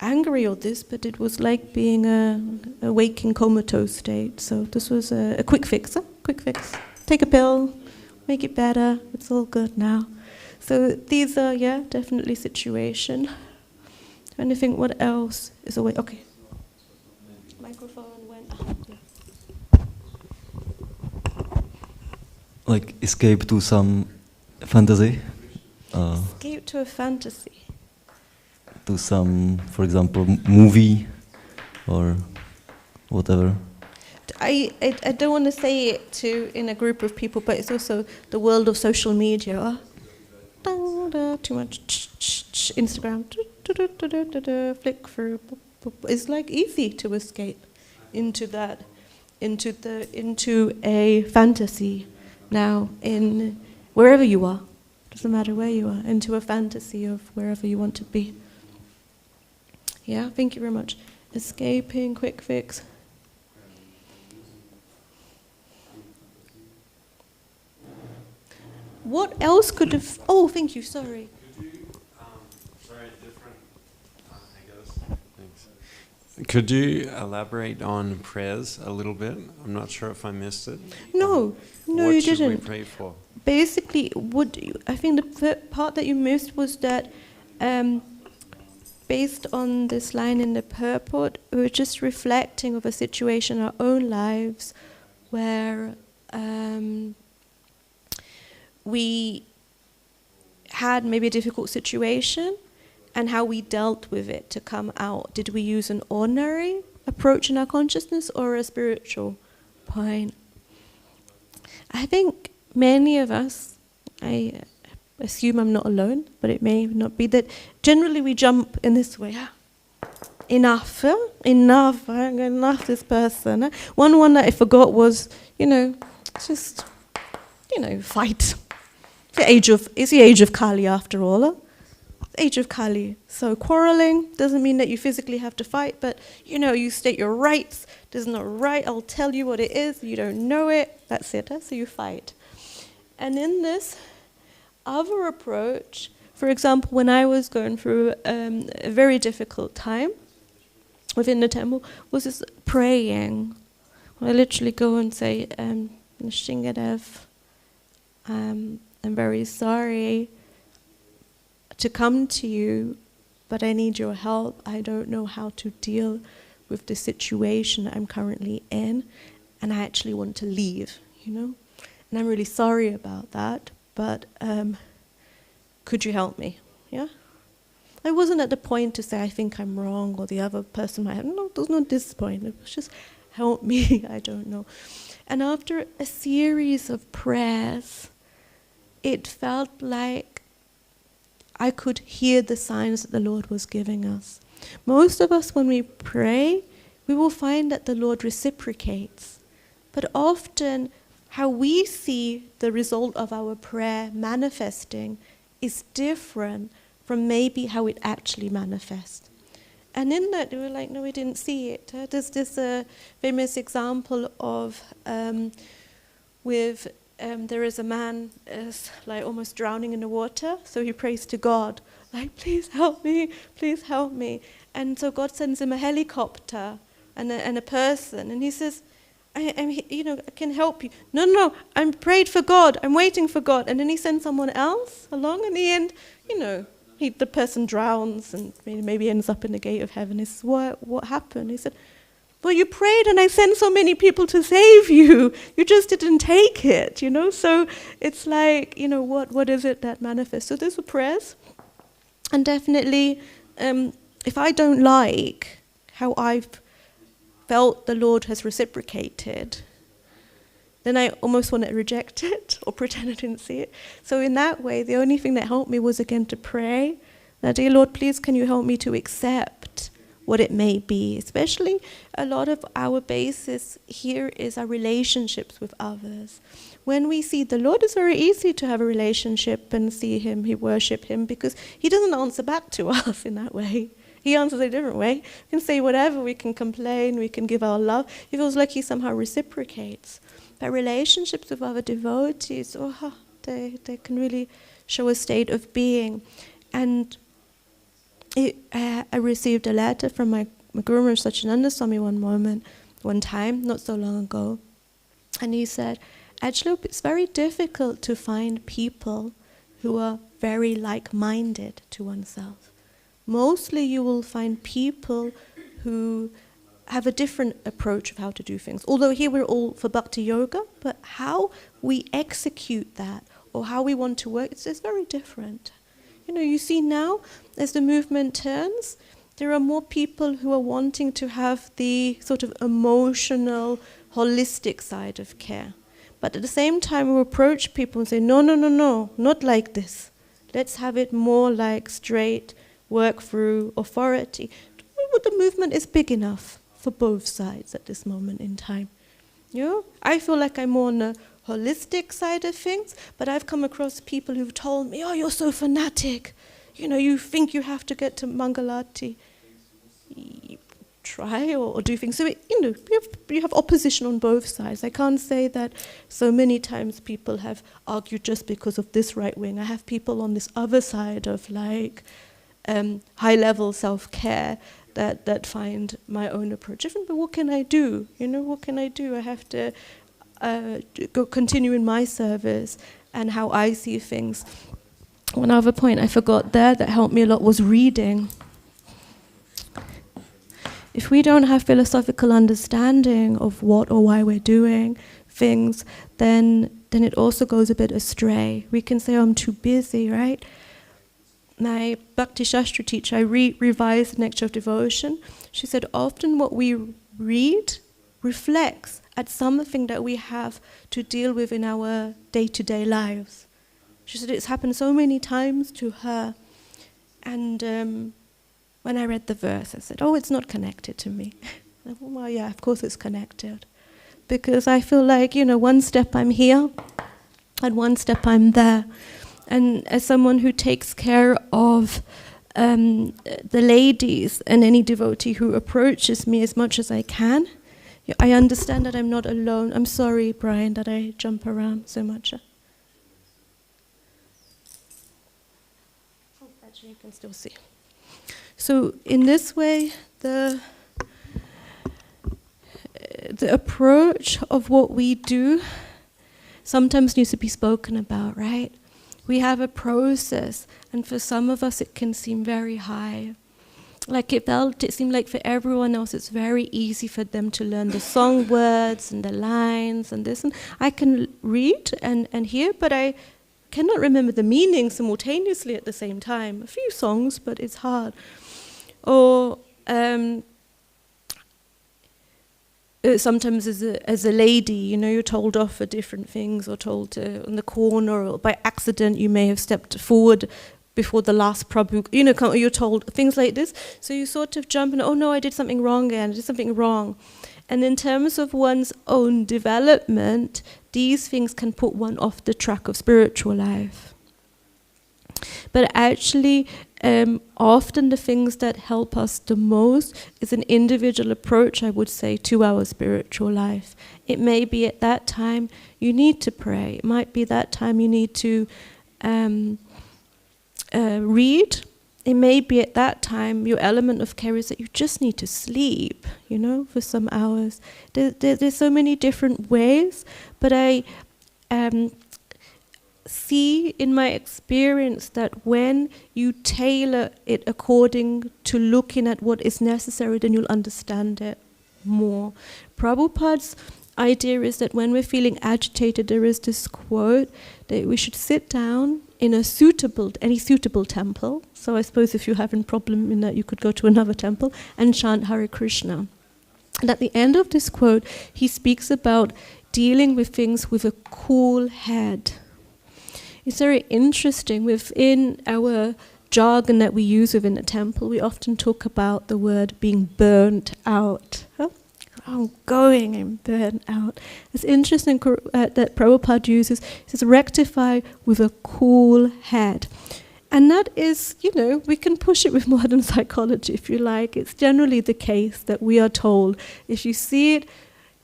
angry or this, but it was like being a waking comatose state. So this was a quick fix. Quick fix. Take a pill, make it better. It's all good now. So these are, definitely situation. Trying to think what else is a way. Okay. Microphone went. Like escape to some fantasy. Escape to a fantasy. To some, for example, movie or whatever. I don't want to say it in a group of people, but it's also the world of social media. Too much Instagram, flick through. It's like easy to escape into that, into a fantasy now in wherever you are. Doesn't matter where you are. Into a fantasy of wherever you want to be. Yeah, thank you very much. Escaping, quick fix. What else could have... Oh, thank you, sorry. Could you, different, I guess. Thanks. Could you elaborate on prayers a little bit? I'm not sure if I missed it. No, you didn't. What should we pray for? Basically, I think the part that you missed was that based on this line in the purport, we were just reflecting of a situation in our own lives where we had maybe a difficult situation and how we dealt with it to come out. Did we use an ordinary approach in our consciousness or a spiritual point? I think many of us, I assume I'm not alone, but it may not be, that generally we jump in this way. Enough this person. One that I forgot was, just, fight. It's the age of Kali after all. Age of Kali. So quarreling doesn't mean that you physically have to fight, but you state your rights. There's no right, I'll tell you what it is, you don't know it, that's it, so you fight. And in this other approach, for example, when I was going through a very difficult time within the temple, was this praying. I literally go and say, Shingadev, I'm very sorry to come to you, but I need your help. I don't know how to deal with the situation I'm currently in, and I actually want to leave, and I'm really sorry about that, but could you help me? Yeah? I wasn't at the point to say, I think I'm wrong, or the other person might have. No, it was not this point. It was just, help me, I don't know. And after a series of prayers, it felt like I could hear the signs that the Lord was giving us. Most of us, when we pray, we will find that the Lord reciprocates. But often, how we see the result of our prayer manifesting is different from maybe how it actually manifests. And in that, they were like, no, we didn't see it. There's this famous example of there is a man like almost drowning in the water, so he prays to God, like, please help me, please help me. And so God sends him a helicopter and a person, and he says, I can help you. No, I'm prayed for God, I'm waiting for God. And then he sends someone else along, in the end, the person drowns and maybe ends up in the gate of heaven. He says, what happened? He said, well, you prayed and I sent so many people to save you. You just didn't take it, So it's like, what is it that manifests? So those were prayers. And definitely, if I don't like how I've felt the Lord has reciprocated, then I almost want to reject it or pretend I didn't see it. So in that way, the only thing that helped me was again to pray that, dear Lord, please can you help me to accept what it may be. Especially a lot of our basis here is our relationships with others. When we see the Lord, it's very easy to have a relationship and see him, worship him, because he doesn't answer back to us in that way. He answers a different way. We can say whatever, we can complain, we can give our love. It feels like he somehow reciprocates. But relationships with other devotees, they can really show a state of being. And I received a letter from my Guru Sachinanda Swami one time, not so long ago. And he said, actually, it's very difficult to find people who are very like-minded to oneself. Mostly you will find people who have a different approach of how to do things. Although here we're all for bhakti yoga, but how we execute that or how we want to work, it's very different. You see now, as the movement turns, there are more people who are wanting to have the sort of emotional, holistic side of care. But at the same time, we approach people and say, no, not like this. Let's have it more like straight, work through authority. The movement is big enough for both sides at this moment in time. I feel like I'm more on the holistic side of things, but I've come across people who've told me, oh, you're so fanatic. You think you have to get to Mangalati. Try or do things. So, you have opposition on both sides. I can't say that so many times people have argued just because of this right wing. I have people on this other side of high-level self-care that find my own approach different. But what can I do? What can I do? I have to continue in my service and how I see things. One other point I forgot there that helped me a lot was reading. If we don't have philosophical understanding of what or why we're doing things, then it also goes a bit astray. We can say, oh, I'm too busy, right? My Bhakti Shastra teacher, I revised the Nectar of Devotion. She said, often what we read reflects at something that we have to deal with in our day-to-day lives. She said it's happened so many times to her. And when I read the verse, I said, oh, it's not connected to me. Well, yeah, of course it's connected. Because I feel like, one step I'm here and one step I'm there. And as someone who takes care of the ladies and any devotee who approaches me as much as I can, I understand that I'm not alone. I'm sorry, Brian, that I jump around so much. Oh, actually, you can still see. So in this way, the approach of what we do sometimes needs to be spoken about, right? We have a process, and for some of us it can seem very high. like it seemed like for everyone else it's very easy for them to learn the song words and the lines and this, and I can read and hear, but I cannot remember the meaning simultaneously at the same time. A few songs, but it's hard. Or sometimes as a lady, you're told off for different things, or told on the corner, or by accident you may have stepped forward before the last Prabhu, you're told things like this. So you sort of jump and, oh no, I did something wrong again, I did something wrong. And in terms of one's own development, these things can put one off the track of spiritual life. But actually, often the things that help us the most is an individual approach, I would say, to our spiritual life. It may be at that time you need to pray. It might be that time you need to read. It may be at that time your element of care is that you just need to sleep, for some hours. There's so many different ways, but I see in my experience that when you tailor it according to looking at what is necessary, then you'll understand it more. Prabhupada's idea is that when we're feeling agitated, there is this quote that we should sit down in any suitable temple. So I suppose if you have a problem in that, you could go to another temple and chant Hare Krishna. And at the end of this quote, he speaks about dealing with things with a cool head. It's very interesting. Within our jargon that we use within the temple, we often talk about the word being burnt out. I'm going and burnt out. It's interesting that Prabhupada uses, he says, rectify with a cool head. And that is, we can push it with modern psychology if you like. It's generally the case that we are told, if you see it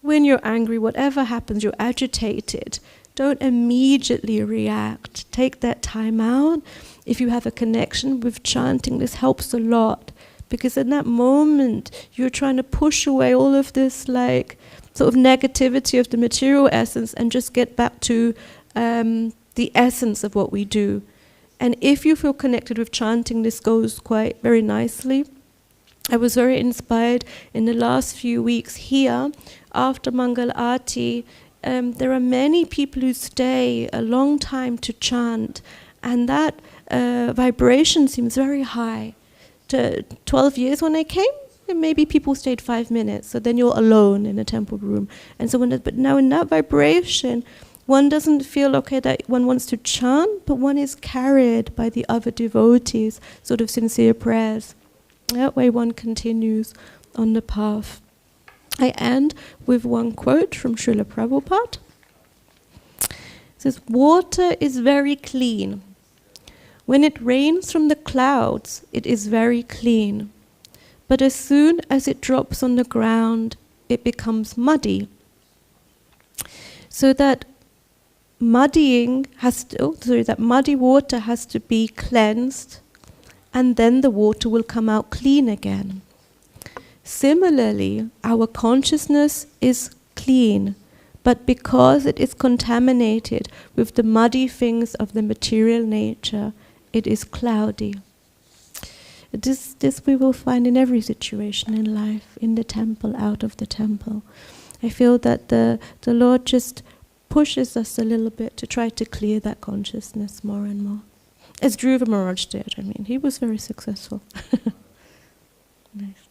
when you're angry, whatever happens, you're agitated, don't immediately react. Take that time out. If you have a connection with chanting, this helps a lot. Because in that moment, you're trying to push away all of this sort of negativity of the material essence and just get back to the essence of what we do. And if you feel connected with chanting, this goes quite very nicely. I was very inspired in the last few weeks here, after Mangal Aarti. There are many people who stay a long time to chant, and that vibration seems very high. 12 years when I came, maybe people stayed 5 minutes, so then you're alone in a temple room. And so but now in that vibration, one doesn't feel that one wants to chant, but one is carried by the other devotees, sort of sincere prayers. That way one continues on the path. I end with one quote from Srila Prabhupada. It says, water is very clean. When it rains from the clouds, it is very clean. But as soon as it drops on the ground, it becomes muddy. So that muddy water has to be cleansed, and then the water will come out clean again. Similarly, our consciousness is clean, but because it is contaminated with the muddy things of the material nature, it is cloudy. This we will find in every situation in life, in the temple, out of the temple. I feel that the Lord just pushes us a little bit to try to clear that consciousness more and more. As Dhruva Maharaj did, he was very successful. Nice.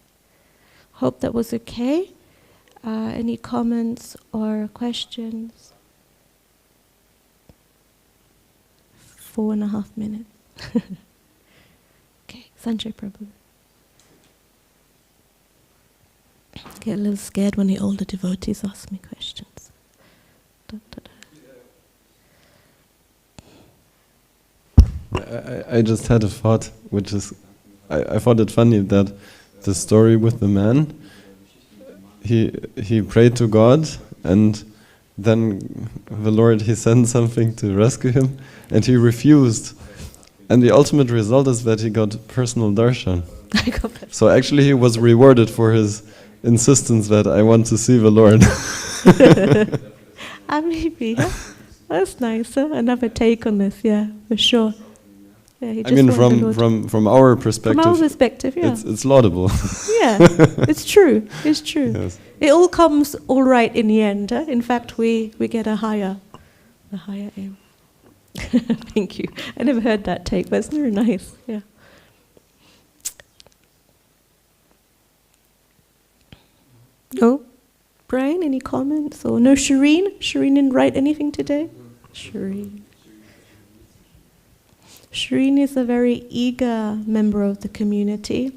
Hope that was okay. Any comments or questions? 4.5 minutes. Okay, Sanjay Prabhu. I get a little scared when the older devotees ask me questions. I just had a thought, which is, I found it funny that the story with the man, he prayed to God, and then the Lord, he sent something to rescue him, and he refused. And the ultimate result is that he got personal darshan. So actually he was rewarded for his insistence that I want to see the Lord. Maybe, yeah. That's nice. Another take on this, yeah, for sure. Yeah, he I just mean, wanted the Lord. from our perspective, From our perspective, yeah. it's laudable. Yeah, it's true. It's true. Yes. It all comes all right in the end. In fact, we get a higher aim. Thank you. I never heard that take, but it's very nice. Yeah. No? Brian, any comments? Or no, Shireen? Shireen didn't write anything today? Shireen. Shireen is a very eager member of the community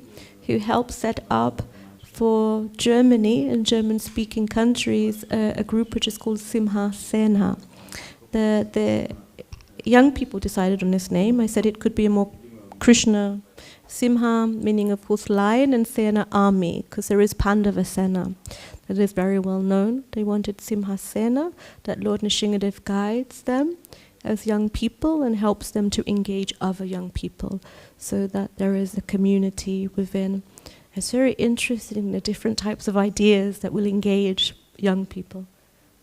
who helped set up for Germany and German-speaking countries a group which is called Simha Sena. The young people decided on this name. I said it could be a more Krishna Simha, meaning of course lion, and Sena army, because there is Pandava Sena that is very well known. They wanted Simha Sena, that Lord Nrsimhadev guides them as young people and helps them to engage other young people, so that there is a community within. It's very interested in the different types of ideas that will engage young people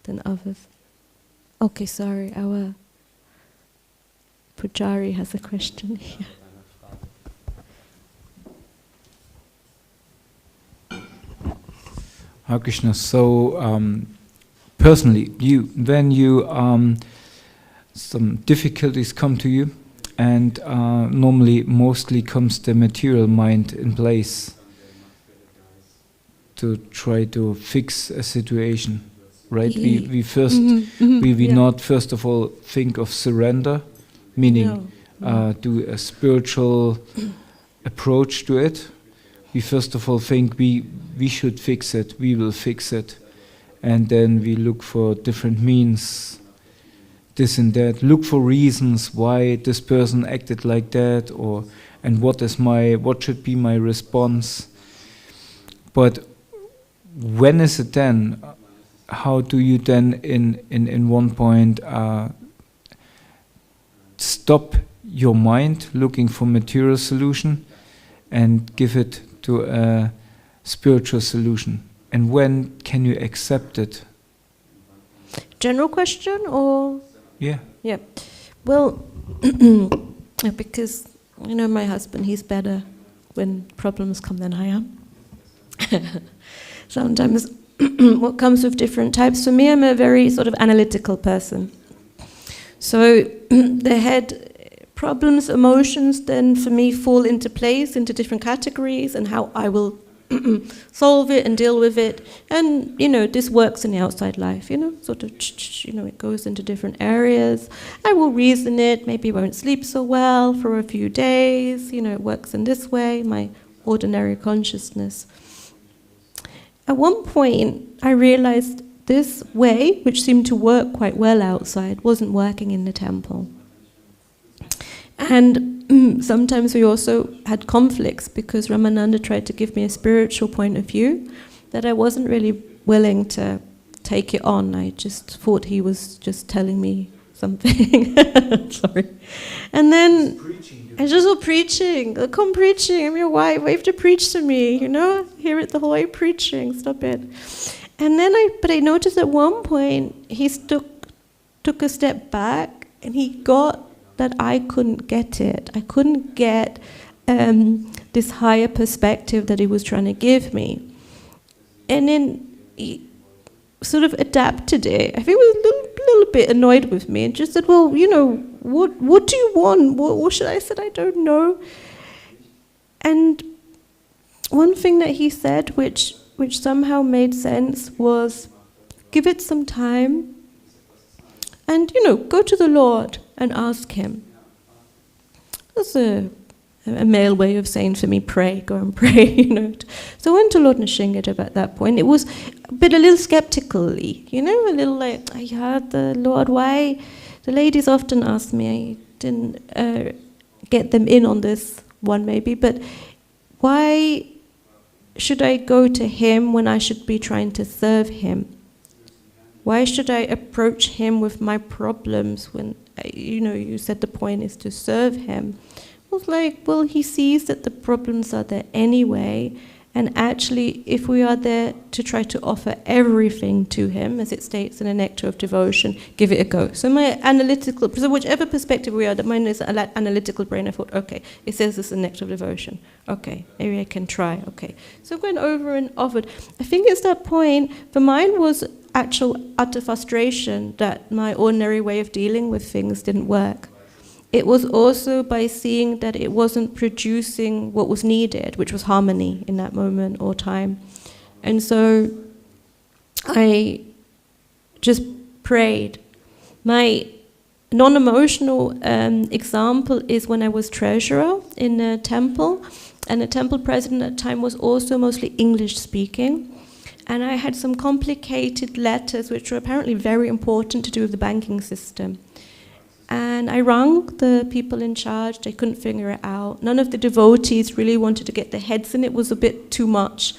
than others. Okay, sorry, our Pujari has a question here. Hare Krishna. So, personally, when some difficulties come to you, and normally, mostly comes the material mind in place to try to fix a situation, right? We first, not first of all think of surrender, meaning do a spiritual approach to it. We first of all think we should fix it, we will fix it, and then we look for different means, this and that, look for reasons why this person acted like that, and what should be my response. But when is it then? How do you then in one point stop your mind looking for material solution and give it to a spiritual solution? And when can you accept it? General question or? Yeah. Yeah. Well, because, my husband, he's better when problems come than I am. Sometimes what comes with different types. For me, I'm a very sort of analytical person. So the head problems, emotions, then for me fall into place, into different categories, and how I will solve it and deal with it. And, this works in the outside life, sort of, it goes into different areas. I will reason it, maybe won't sleep so well for a few days, it works in this way, my ordinary consciousness. At one point, I realized this way, which seemed to work quite well outside, wasn't working in the temple. And sometimes we also had conflicts because Ramananda tried to give me a spiritual point of view that I wasn't really willing to take it on. I just thought he was just telling me something. Sorry. And then I just was preaching. Come preaching. I'm your wife. Why have to preach to me? Hear it the whole way preaching. Stop it. And then I noticed at one point he took a step back and he got that I couldn't get it. I couldn't get this higher perspective that he was trying to give me. And then he sort of adapted it. I think he was a little bit annoyed with me and just said, well, what do you want? What should I say? I don't know. And one thing that he said, which somehow made sense, was give it some time and, go to the Lord and ask him. That's a male way of saying for me, pray, go and pray, So I went to Lord Nrsimhadev at that point. It was a little skeptically, a little like, yeah, the Lord, why? The ladies often ask me, I didn't get them in on this one maybe, but why should I go to him when I should be trying to serve him? Why should I approach him with my problems when, you said the point is to serve him? I was like, well, he sees that the problems are there anyway, And actually, if we are there to try to offer everything to him, as it states in the Nectar of Devotion, give it a go. So my analytical, so whichever perspective we are, that mine is an analytical brain, I thought, okay, it says this in Nectar of Devotion. Okay, maybe I can try, okay. So I went over and offered. I think it's that point, for mine was actual utter frustration that my ordinary way of dealing with things didn't work. It was also by seeing that it wasn't producing what was needed, which was harmony in that moment or time. And so I just prayed. My non-emotional example is when I was treasurer in a temple, and the temple president at the time was also mostly English speaking. And I had some complicated letters which were apparently very important to do with the banking system. And I rang the people in charge, they couldn't figure it out. None of the devotees really wanted to get their heads in, it was a bit too much.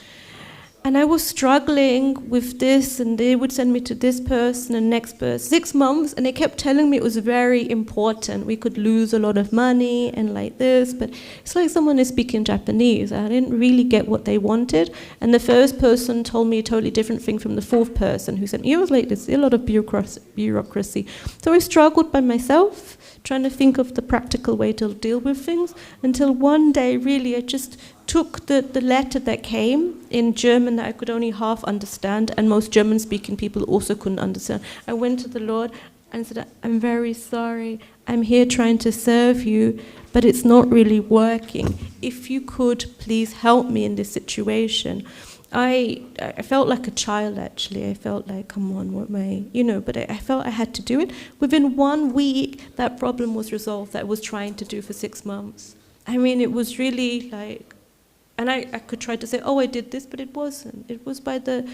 And I was struggling with this, and they would send me to this person and next person. 6 months, and they kept telling me it was very important. We could lose a lot of money and like this, but it's like someone is speaking Japanese. I didn't really get what they wanted. And the first person told me a totally different thing from the fourth person who said, it was like this, a lot of bureaucracy. So I struggled by myself, trying to think of the practical way to deal with things, until one day, really, I just took the letter that came in German that I could only half understand, and most German-speaking people also couldn't understand. I went to the Lord and said, I'm very sorry, I'm here trying to serve you, but it's not really working. If you could, please help me in this situation. I felt like a child, actually. I felt like, come on, what may, but I felt I had to do it. Within 1 week, that problem was resolved that I was trying to do for 6 months. I mean, it was really like, and I could try to say, oh, I did this, but it wasn't. It was by the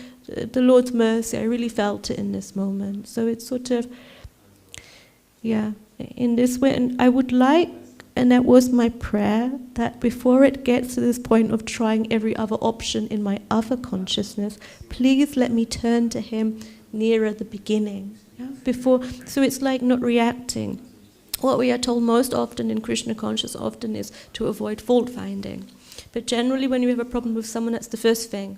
Lord's mercy. I really felt it in this moment. So it's sort of, in this way. And I would like, and that was my prayer, that before it gets to this point of trying every other option in my other consciousness, please let me turn to him nearer the beginning. So it's like not reacting. What we are told most often in Krishna consciousness often is to avoid fault finding. But generally when you have a problem with someone, that's the first thing.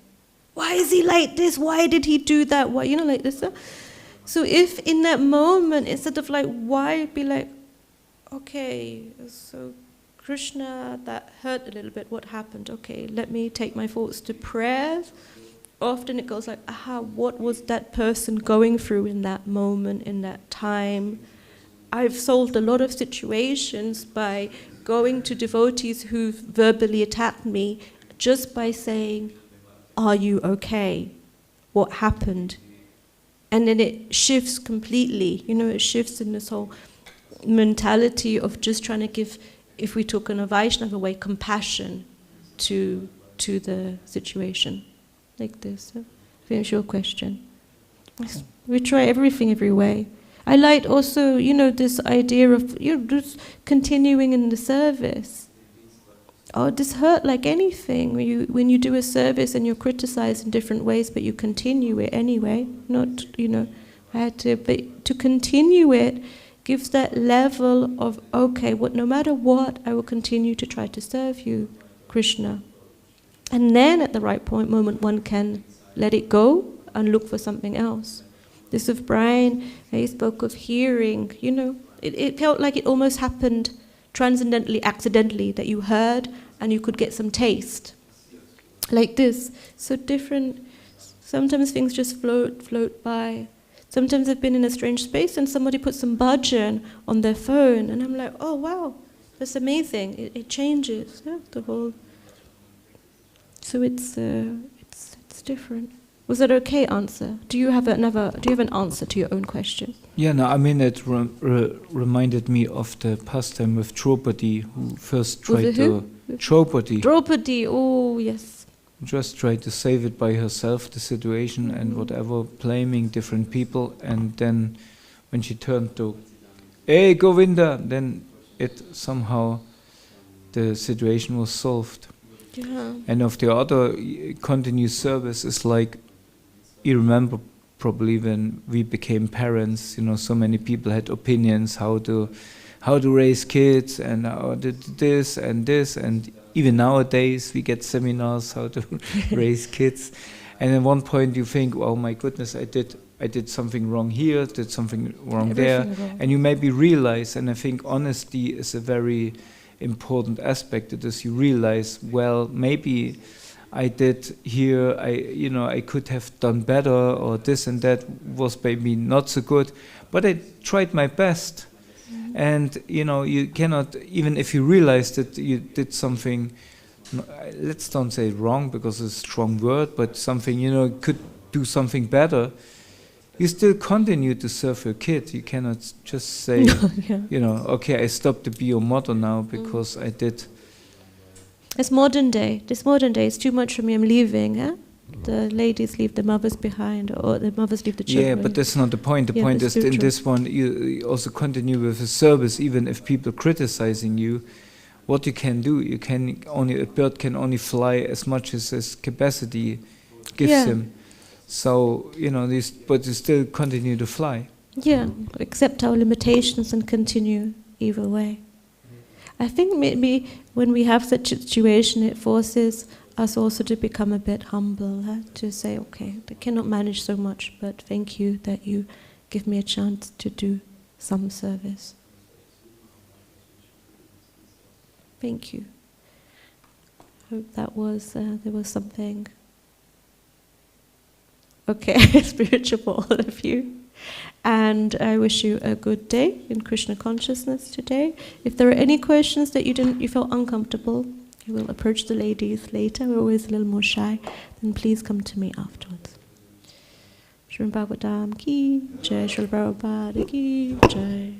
Why is he like this? Why did he do that? Why, like this. So if in that moment, instead of like, why, be like, okay, so Krishna, that hurt a little bit, what happened? Okay, let me take my thoughts to prayer. Often it goes like, what was that person going through in that moment, in that time? I've solved a lot of situations by going to devotees who've verbally attacked me just by saying, are you okay? What happened? And then it shifts completely, it shifts in this whole mentality of just trying to give, if we took in a Vaishnava way, compassion to the situation. Like this. Finish your question. We try everything every way. I like also, this idea of just continuing in the service. Oh, this hurt like anything. When you do a service and you're criticized in different ways, but you continue it anyway. Not, but to continue it gives that level of, okay, no matter what, I will continue to try to serve you, Krishna. And then at the right moment, one can let it go and look for something else. This of Brian, he spoke of hearing, it felt like it almost happened transcendentally, accidentally, that you heard and you could get some taste. Like this. So different, sometimes things just float by. Sometimes I've been in a strange space and somebody put some bhajan on their phone and I'm like, oh wow, that's amazing. It changes the whole. So it's different. Was that okay answer? Do you have an answer to your own question? Yeah, no, I mean it reminded me of the pastime with Draupadi, who first tried to Draupadi, oh yes. Just tried to save it by herself, the situation and whatever, blaming different people, and then when she turned to, hey Govinda, then it somehow, the situation was solved. Yeah. And of the other continuous service is like, you remember probably when we became parents, so many people had opinions how to how to raise kids and how to do this, and even nowadays we get seminars how to raise kids. And at one point you think, oh my goodness, I did something wrong here, did something wrong there, and you maybe realize, and I think honesty is a very important aspect of this. You realize, well, maybe I did here, I could have done better, or this and that was maybe not so good, but I tried my best. And you cannot, even if you realize that you did something, let's don't say wrong because it's a strong word, but something, could do something better, you still continue to serve your kid. You cannot just say, okay, I stopped to be your mother now because I did. It's modern day. This modern day is too much for me. I'm leaving. Eh? The ladies leave the mothers behind, or the mothers leave the children. Yeah, but that's not the point. The point is, in this one, you also continue with the service, even if people are criticizing you. What you can do, a bird can only fly as much as his capacity gives him. So, but you still continue to fly. Yeah, accept our limitations and continue either way. I think maybe when we have such a situation, it forces us also to become a bit humble, to say, okay, I cannot manage so much, but thank you that you give me a chance to do some service. Thank you. Hope that was, there was something, spiritual for all of you. And I wish you a good day in Krishna consciousness today. If there are any questions that you felt uncomfortable, you will approach the ladies later. We're always a little more shy. Then please come to me afterwards. Śrīmad-Bhāgavatam ki jai, Śrīla Prabhupada ki jai.